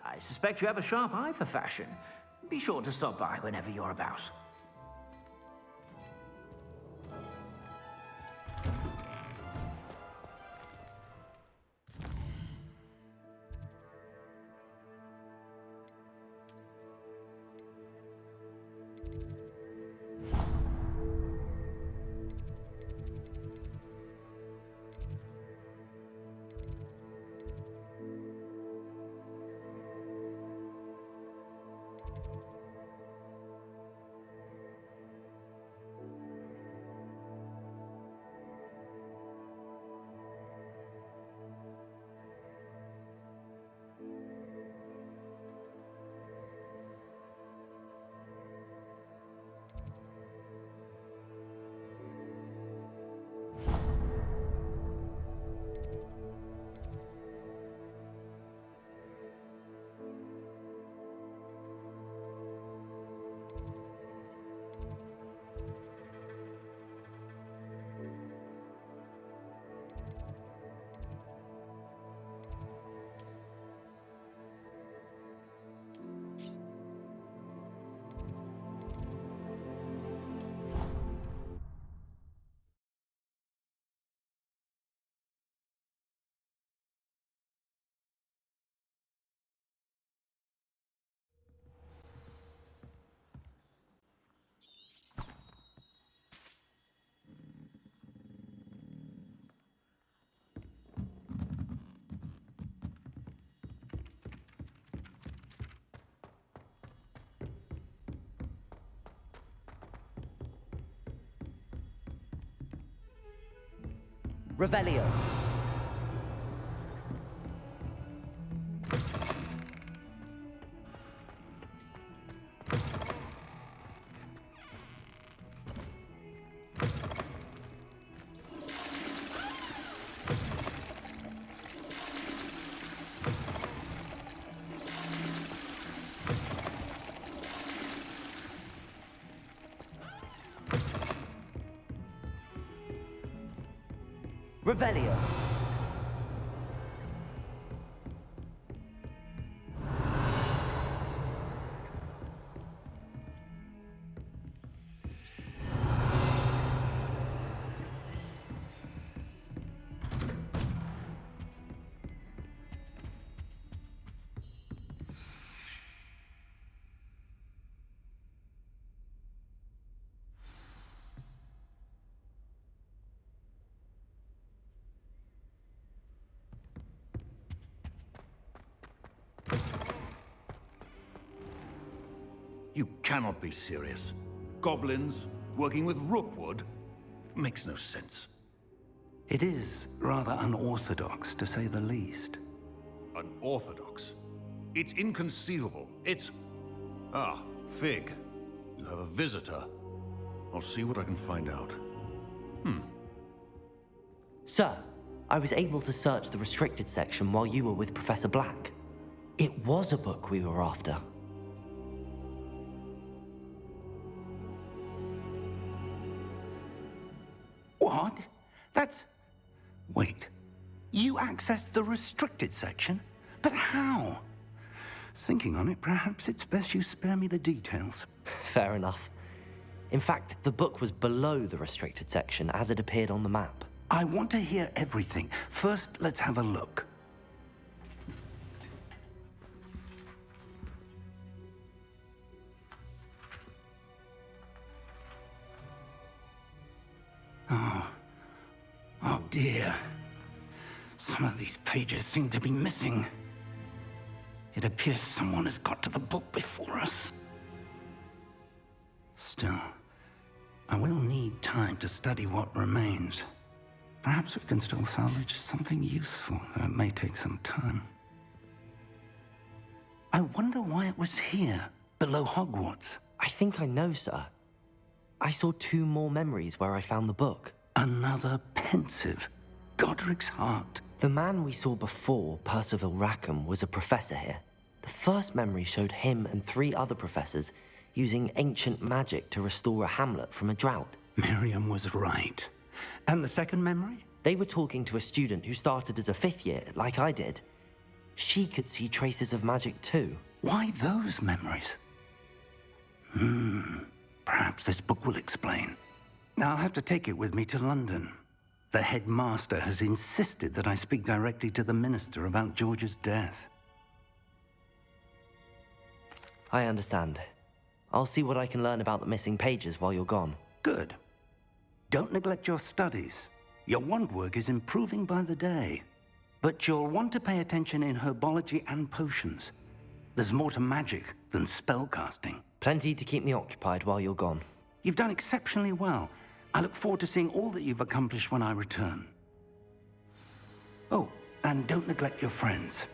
I suspect you have a sharp eye for fashion. Be sure to stop by whenever you're about. Revelio. Revelio. You cannot be serious. Goblins working with Rookwood? Makes no sense. It is rather unorthodox, to say the least. Unorthodox? It's inconceivable. It's... Ah, Fig. You have a visitor. I'll see what I can find out. Sir, I was able to search the restricted section while you were with Professor Black. It was a book we were after. What? That's... Wait. You accessed the restricted section? But how? Thinking on it, perhaps it's best you spare me the details. Fair enough. In fact, the book was below the restricted section as it appeared on the map. I want to hear everything. First, let's have a look. Oh dear. Some of these pages seem to be missing. It appears someone has got to the book before us. Still, I will need time to study what remains. Perhaps we can still salvage something useful, though it may take some time. I wonder why it was here, below Hogwarts. I think I know, sir. I saw 2 more memories where I found the book. Another pensive. Godric's heart. The man we saw before, Percival Rackham, was a professor here. The first memory showed him and 3 other professors using ancient magic to restore a hamlet from a drought. Miriam was right. And the second memory? They were talking to a student who started as a 5th year, like I did. She could see traces of magic too. Why those memories? Perhaps this book will explain. I'll have to take it with me to London. The headmaster has insisted that I speak directly to the minister about George's death. I understand. I'll see what I can learn about the missing pages while you're gone. Good. Don't neglect your studies. Your wand work is improving by the day. But you'll want to pay attention in herbology and potions. There's more to magic than spellcasting. Plenty to keep me occupied while you're gone. You've done exceptionally well. I look forward to seeing all that you've accomplished when I return. Oh, and don't neglect your friends.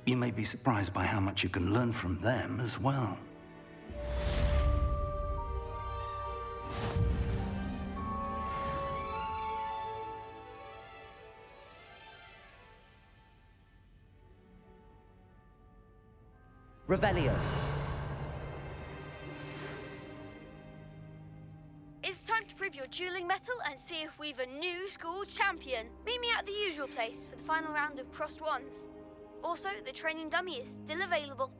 You may be surprised by how much you can learn from them as well. Revelio. It's time to prove your dueling mettle and see if we've a new school champion. Meet me at the usual place for the final round of crossed wands. Also, the training dummy is still available.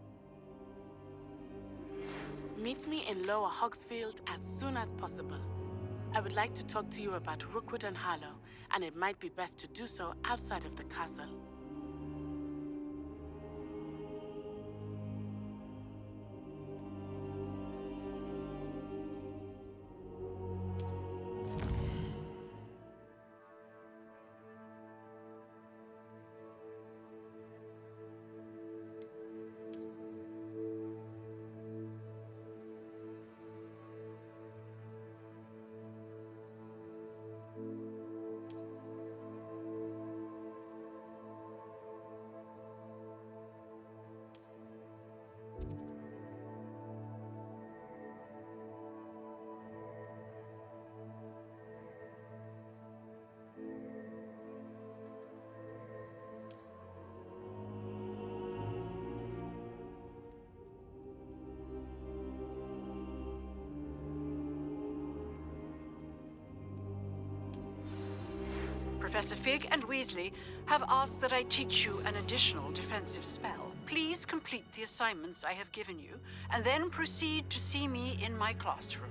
Meet me in Lower Hogsfield as soon as possible. I would like to talk to you about Rookwood and Harlow, and it might be best to do so outside of the castle. Professor Fig and Weasley have asked that I teach you an additional defensive spell. Please complete the assignments I have given you, and then proceed to see me in my classroom.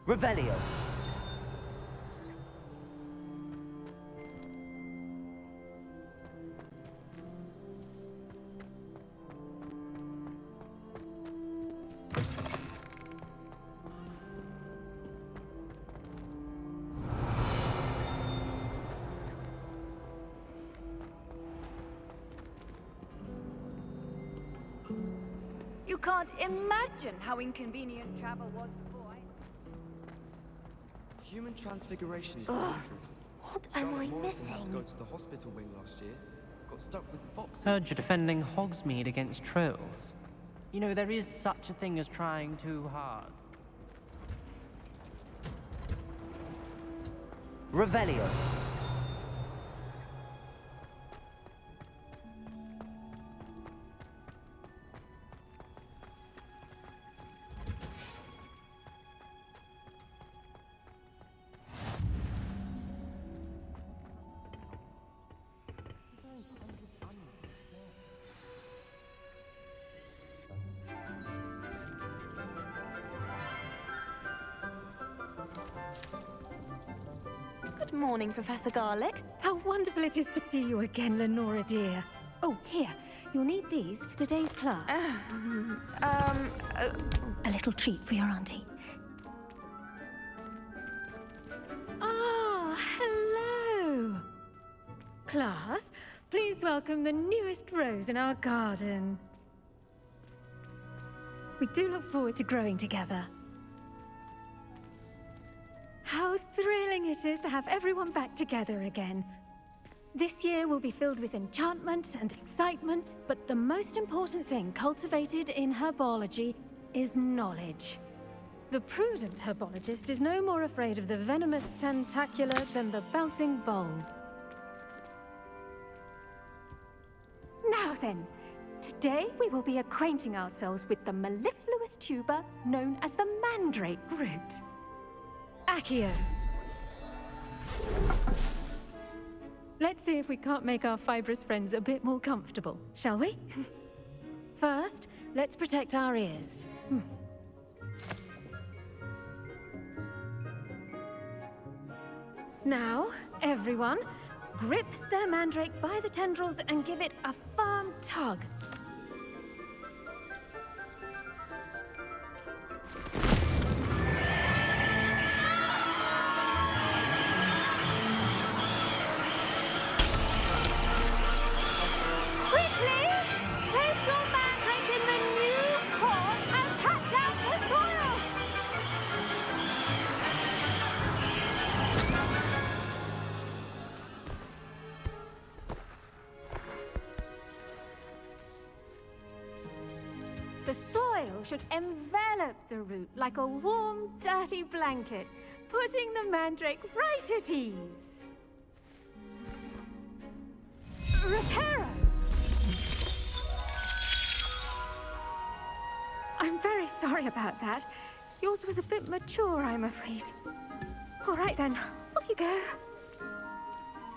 Revelio. You can't imagine how inconvenient travel was before Human transfiguration is Ugh, dangerous. What am I Morrison had to missing? go to the hospital wing last year. Got stuck with foxes. Heard you're defending Hogsmeade against trolls. You know, there is such a thing as trying too hard. Revelio. Good morning, Professor Garlick. How wonderful it is to see you again, Lenora dear. Oh, here. You'll need these for today's class. A little treat for your auntie. Ah, hello. Class, please welcome the newest rose in our garden. We do look forward to growing together. How thrilling it is to have everyone back together again. This year will be filled with enchantment and excitement, but the most important thing cultivated in herbology is knowledge. The prudent herbologist is no more afraid of the venomous tentacula than the bouncing bulb. Now then, today we will be acquainting ourselves with the mellifluous tuber known as the mandrake root. Accio. Let's see if we can't make our fibrous friends a bit more comfortable, shall we? First, let's protect our ears. Now, everyone, grip their mandrake by the tendrils and give it a firm tug. Quickly! Place your mandrake in the new pot and cut down the soil! The soil should envelop the root like a warm, dirty blanket, putting the mandrake right at ease. Reparo! I'm very sorry about that. Yours was a bit mature, I'm afraid. All right then, off you go.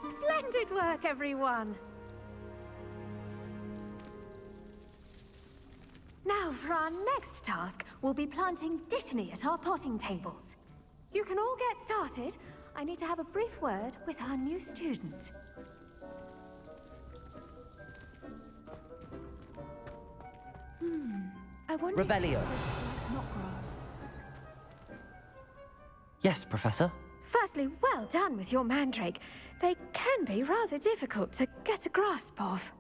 Splendid work, everyone. Now, for our next task, we'll be planting Dittany at our potting tables. You can all get started. I need to have a brief word with our new student. I wonder Revelio. if it's like knotgrass. Yes, Professor. Firstly, well done with your mandrake. They can be rather difficult to get a grasp of.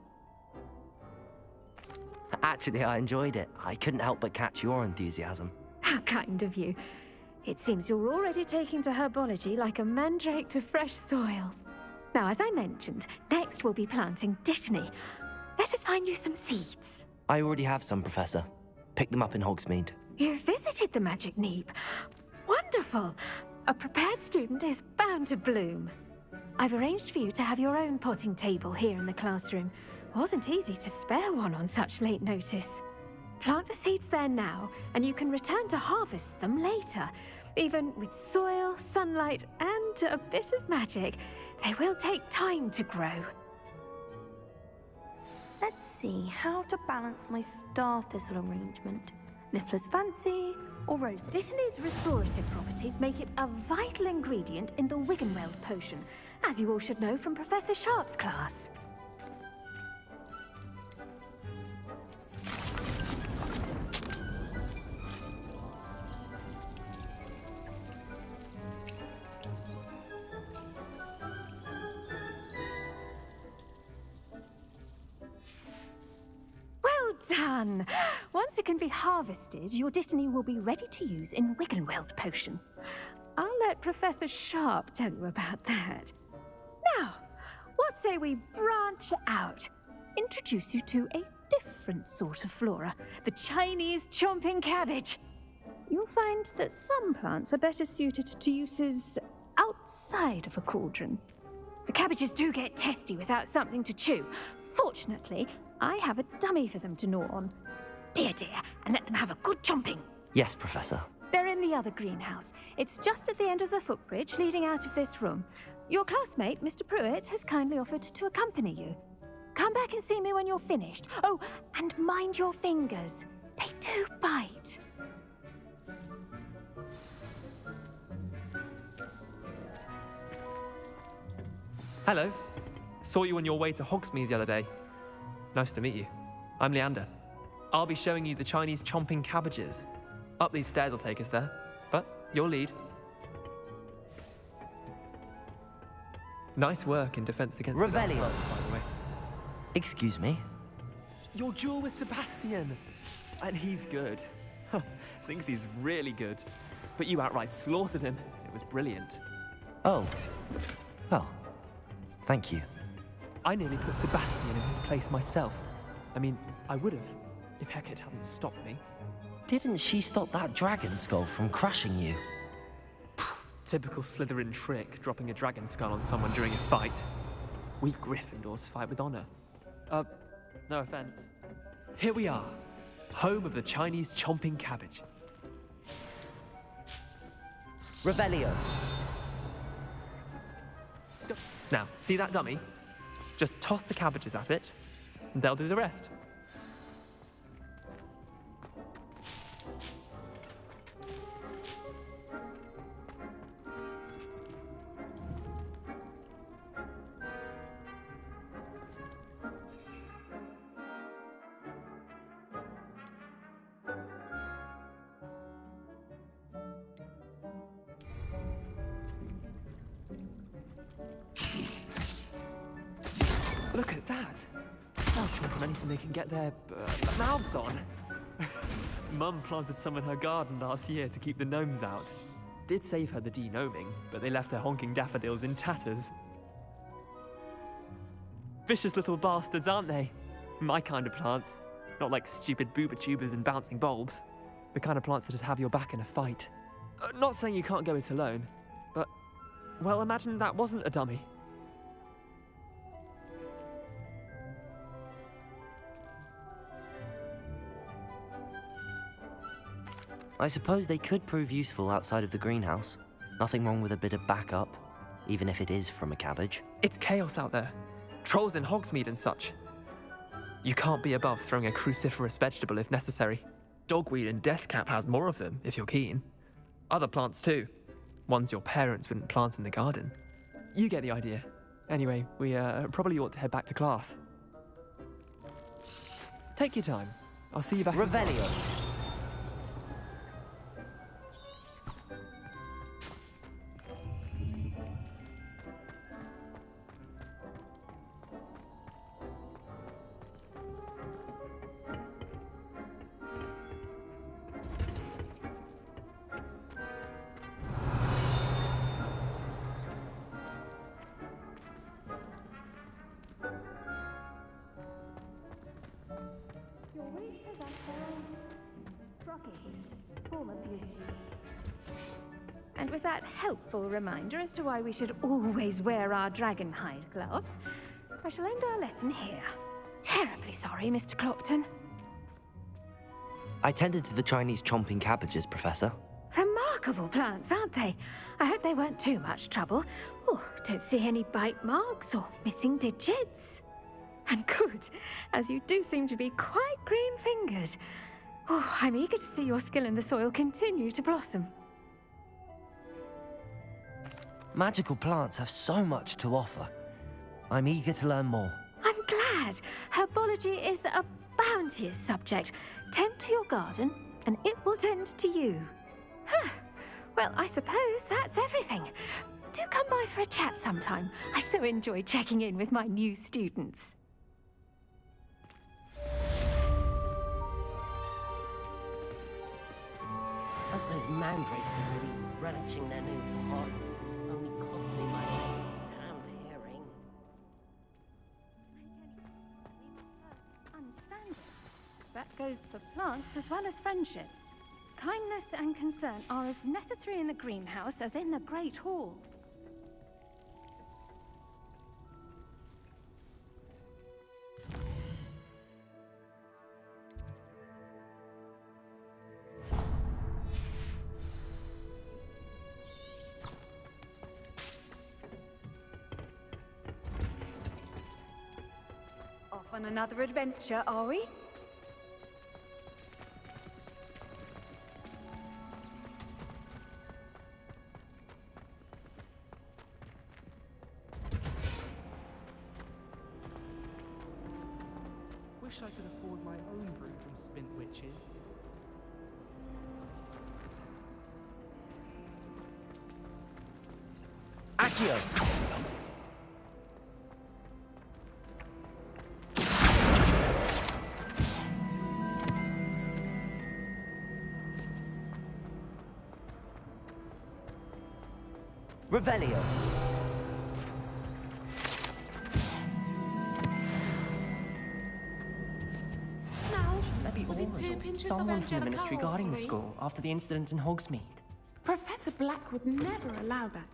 Actually, I enjoyed it. I couldn't help but catch your enthusiasm. How kind of you. It seems you're already taking to herbology like a mandrake to fresh soil. Now, as I mentioned, next we'll be planting Dittany. Let us find you some seeds. I already have some, Professor. Picked them up in Hogsmeade. You visited the Magic Neep. Wonderful! A prepared student is bound to bloom. I've arranged for you to have your own potting table here in the classroom. Wasn't easy to spare one on such late notice. Plant the seeds there now, and you can return to harvest them later. Even with soil, sunlight, and a bit of magic, they will take time to grow. Let's see how to balance my star thistle arrangement. Niffler's fancy, or rose. Dittany's restorative properties make it a vital ingredient in the Wiggenweld potion, as you all should know from Professor Sharp's class. Done! Once it can be harvested, your Dittany will be ready to use in Wiggenweld potion. I'll let Professor Sharp tell you about that. Now, what say we branch out? Introduce you to a different sort of flora, the Chinese chomping cabbage. You'll find that some plants are better suited to uses outside of a cauldron. The cabbages do get testy without something to chew. Fortunately, I have a dummy for them to gnaw on. Be a dear and let them have a good chomping. Yes, Professor. They're in the other greenhouse. It's just at the end of the footbridge leading out of this room. Your classmate, Mr. Pruitt, has kindly offered to accompany you. Come back and see me when you're finished. Oh, and mind your fingers. They do bite. Hello. Saw you on your way to Hogsmeade the other day. Nice to meet you. I'm Leander. I'll be showing you the Chinese chomping cabbages. Up these stairs will take us there, but your lead. Nice work in defense against the Revelio. dark arts, by the way. Excuse me? Your duel with Sebastian. And he's good. Thinks he's really good. But you outright slaughtered him. It was brilliant. Oh. Well, thank you. I nearly put Sebastian in his place myself. I mean, I would have, if Hecate hadn't stopped me. Didn't she stop that dragon skull from crushing you? Typical Slytherin trick, dropping a dragon skull on someone during a fight. We Gryffindors fight with honor. No offense. Here we are, home of the Chinese chomping cabbage. Revelio. Now, see that dummy? Just toss the cabbages at it, and they'll do the rest. Look at that! They'll chomp on anything they can get their mouths on. Mum planted some in her garden last year to keep the gnomes out. Did save her the de-gnoming, but they left her honking daffodils in tatters. Vicious little bastards, aren't they? My kind of plants. Not like stupid booba tubers and bouncing bulbs. The kind of plants that just have your back in a fight. Not saying you can't go it alone, but, well, imagine that wasn't a dummy. I suppose they could prove useful outside of the greenhouse. Nothing wrong with a bit of backup, even if it is from a cabbage. It's chaos out there. Trolls in Hogsmeade and such. You can't be above throwing a cruciferous vegetable if necessary. Dogweed and deathcap has more of them, if you're keen. Other plants too. Ones your parents wouldn't plant in the garden. You get the idea. Anyway, we probably ought to head back to class. Take your time. I'll see you back. Revelio. And with that helpful reminder as to why we should always wear our dragon hide gloves, I shall end our lesson here. Terribly sorry, Mr. Clopton. I tended to the Chinese chomping cabbages, Professor. Remarkable plants, aren't they? I hope they weren't too much trouble. Oh, don't see any bite marks or missing digits. And good, as you do seem to be quite green-fingered. Oh, I'm eager to see your skill in the soil continue to blossom. Magical plants have so much to offer. I'm eager to learn more. I'm glad. Herbology is a bounteous subject. Tend to your garden, and it will tend to you. Huh. Well, I suppose that's everything. Do come by for a chat sometime. I so enjoy checking in with my new students. Hope those mandrakes are really relishing their new pods. Only cost me my damned hearing. Understand it. That goes for plants as well as friendships. Kindness and concern are as necessary in the greenhouse as in the Great Hall. Off on another adventure, are we? Wish I could afford my own brew from Spint Witches. Accio! Revelio. Was it 2 pinches of Someone from the Angelica ministry or guarding the 3? school after the incident in Hogsmeade. Professor Black would never allow that.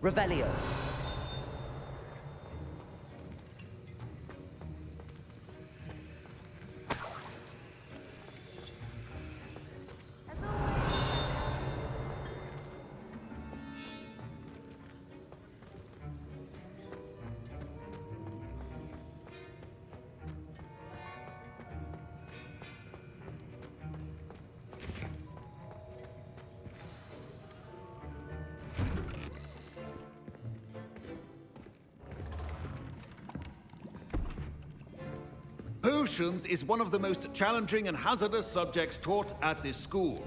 Revelio. Potions is one of the most challenging and hazardous subjects taught at this school.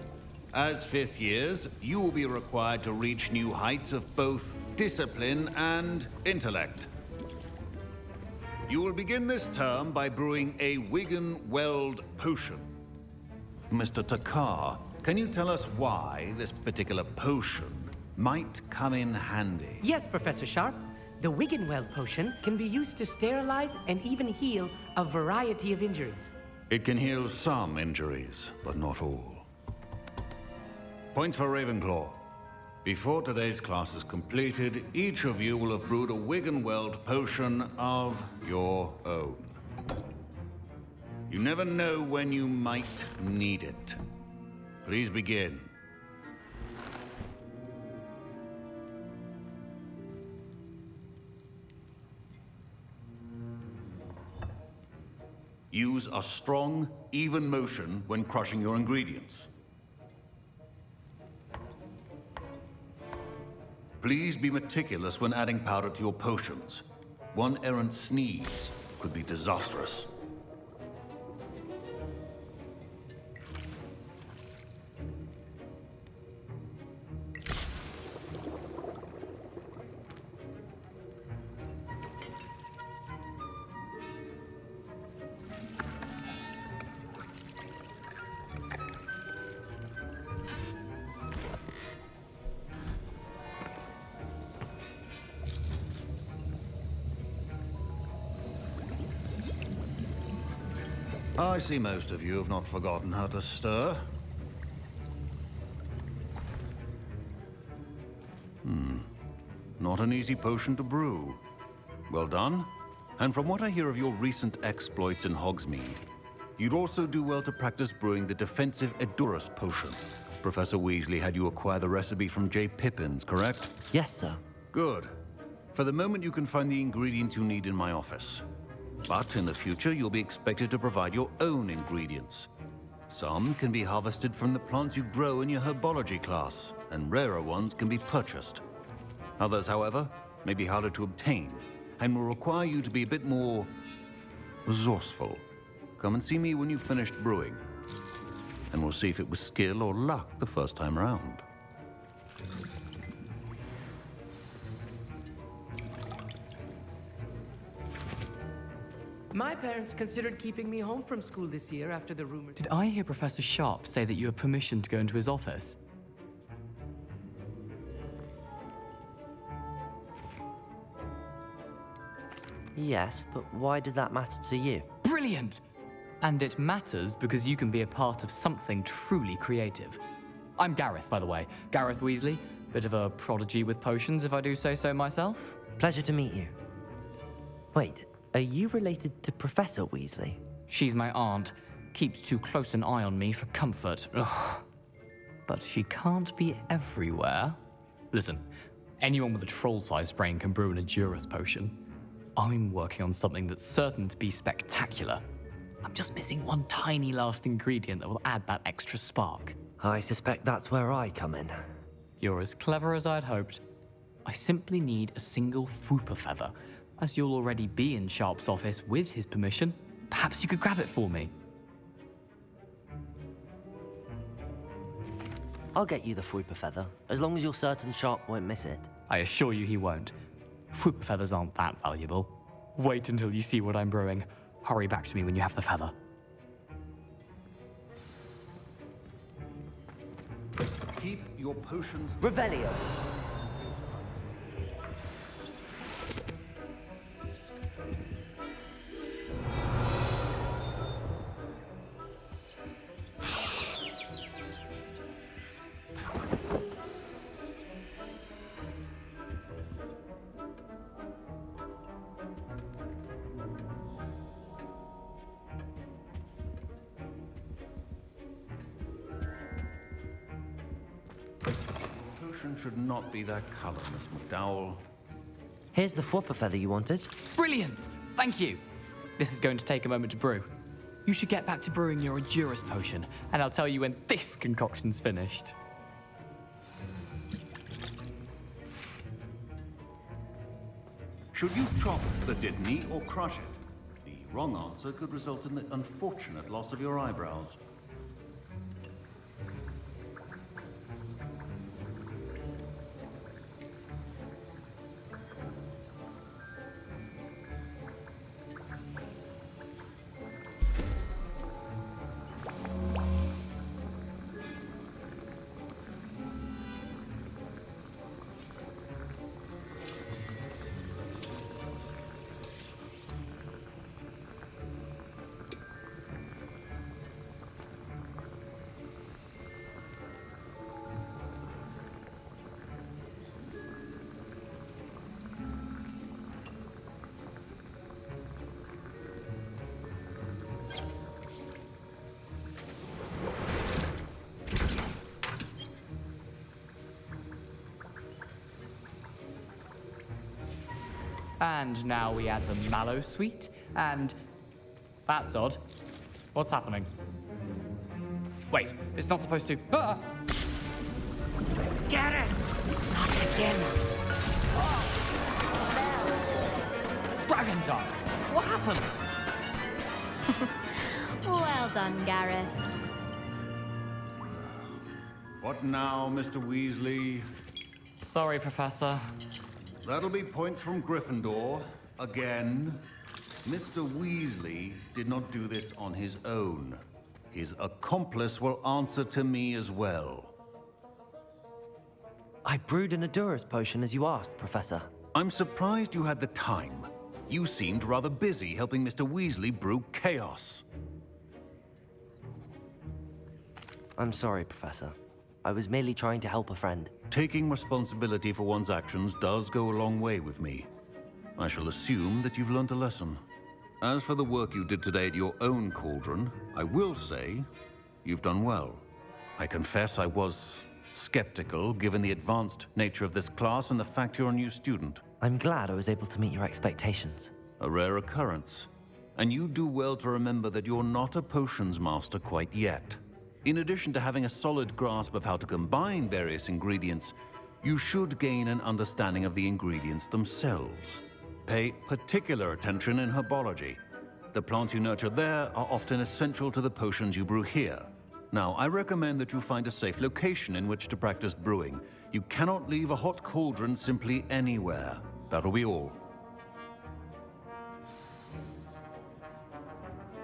As fifth years, you will be required to reach new heights of both discipline and intellect. You will begin this term by brewing a Wigan-Weld potion. Mr. Takar, can you tell us why this particular potion might come in handy? Yes, Professor Sharp. The Wigan-Weld potion can be used to sterilize and even heal a variety of injuries. It can heal some injuries, but not all. Points for Ravenclaw. Before today's class is completed, each of you will have brewed a Wigan-Weld potion of your own. You never know when you might need it. Please begin. Use a strong, even motion when crushing your ingredients. Please be meticulous when adding powder to your potions. One errant sneeze could be disastrous. I see most of you have not forgotten how to stir. Not an easy potion to brew. Well done. And from what I hear of your recent exploits in Hogsmeade, you'd also do well to practice brewing the defensive Edurus potion. Professor Weasley had you acquire the recipe from J. Pippin's, correct? Yes, sir. Good. For the moment, you can find the ingredients you need in my office. But in the future, you'll be expected to provide your own ingredients. Some can be harvested from the plants you grow in your herbology class, and rarer ones can be purchased. Others, however, may be harder to obtain, and will require you to be a bit more resourceful. Come and see me when you've finished brewing, and we'll see if it was skill or luck the first time around. My parents considered keeping me home from school this year after the rumor. Did I hear Professor Sharp say that you have permission to go into his office? Yes, but why does that matter to you? Brilliant! And it matters because you can be a part of something truly creative. I'm Gareth, by the way. Gareth Weasley. Bit of a prodigy with potions, if I do say so myself. Pleasure to meet you. Wait, are you related to Professor Weasley? She's my aunt. Keeps too close an eye on me for comfort. Ugh. But she can't be everywhere. Listen, anyone with a troll-sized brain can brew an Edurus potion. I'm working on something that's certain to be spectacular. I'm just missing one tiny last ingredient that will add that extra spark. I suspect that's where I come in. You're as clever as I'd hoped. I simply need a single Fwooper feather. As you'll already be in Sharp's office with his permission, perhaps you could grab it for me. I'll get you the Fwooper feather, as long as you're certain Sharp won't miss it. I assure you he won't. Fwooper feathers aren't that valuable. Wait until you see what I'm brewing. Hurry back to me when you have the feather. Keep your potions... Revelio! Should not be that color, Miss McDowell. Here's the Fwooper feather you wanted. Brilliant! Thank you! This is going to take a moment to brew. You should get back to brewing your Edurus potion, and I'll tell you when this concoction's finished. Should you chop the Dittany or crush it? The wrong answer could result in the unfortunate loss of your eyebrows. And now we add the mallow sweet, and... That's odd. What's happening? Wait, it's not supposed to... Ah! Get it! Not again. Dragon Dog! What happened? Well done, Gareth. What now, Mr. Weasley? Sorry, Professor. That'll be points from Gryffindor. Again. Mr. Weasley did not do this on his own. His accomplice will answer to me as well. I brewed an Edurus potion as you asked, Professor. I'm surprised you had the time. You seemed rather busy helping Mr. Weasley brew chaos. I'm sorry, Professor. I was merely trying to help a friend. Taking responsibility for one's actions does go a long way with me. I shall assume that you've learnt a lesson. As for the work you did today at your own cauldron, I will say you've done well. I confess I was skeptical, given the advanced nature of this class and the fact you're a new student. I'm glad I was able to meet your expectations. A rare occurrence. And you do well to remember that you're not a potions master quite yet. In addition to having a solid grasp of how to combine various ingredients, you should gain an understanding of the ingredients themselves. Pay particular attention in herbology. The plants you nurture there are often essential to the potions you brew here. Now, I recommend that you find a safe location in which to practice brewing. You cannot leave a hot cauldron simply anywhere. That'll be all.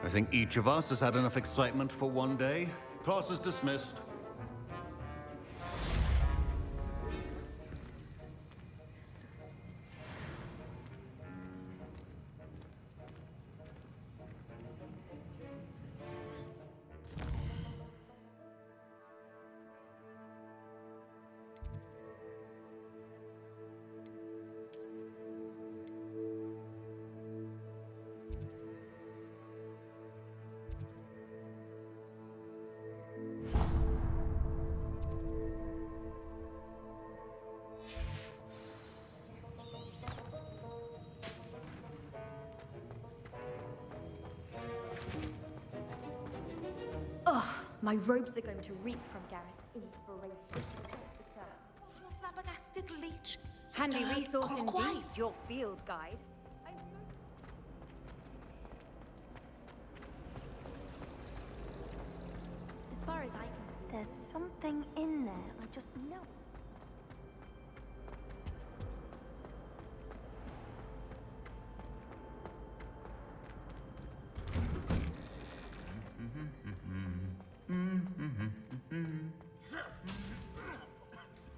I think each of us has had enough excitement for one day. Class is dismissed. My robes are going to reek from Gareth's inspiration. Flabbergasted leech. Handy Stir resource indeed, clockwise. your field guide. As far as I can... There's something in there, I just know.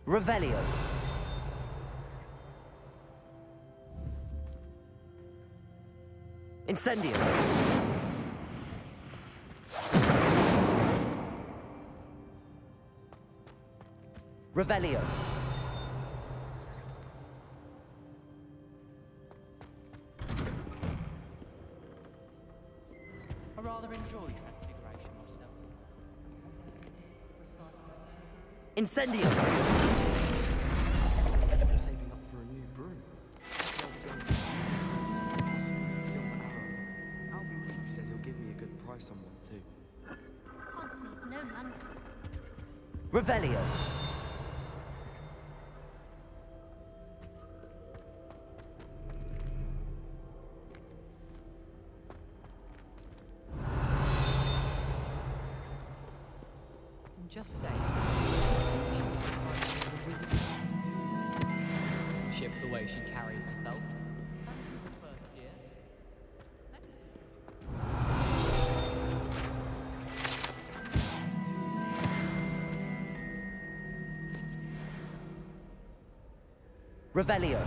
Revelio. Incendio. Revelio. I rather enjoy transfiguration myself. Incendio. Saving up for a new broom. Albie Weeks says he'll give me a good price on one too. Hogsmeade's no London. Revelio. Just say. Ship the way she carries herself. First year. Revelio.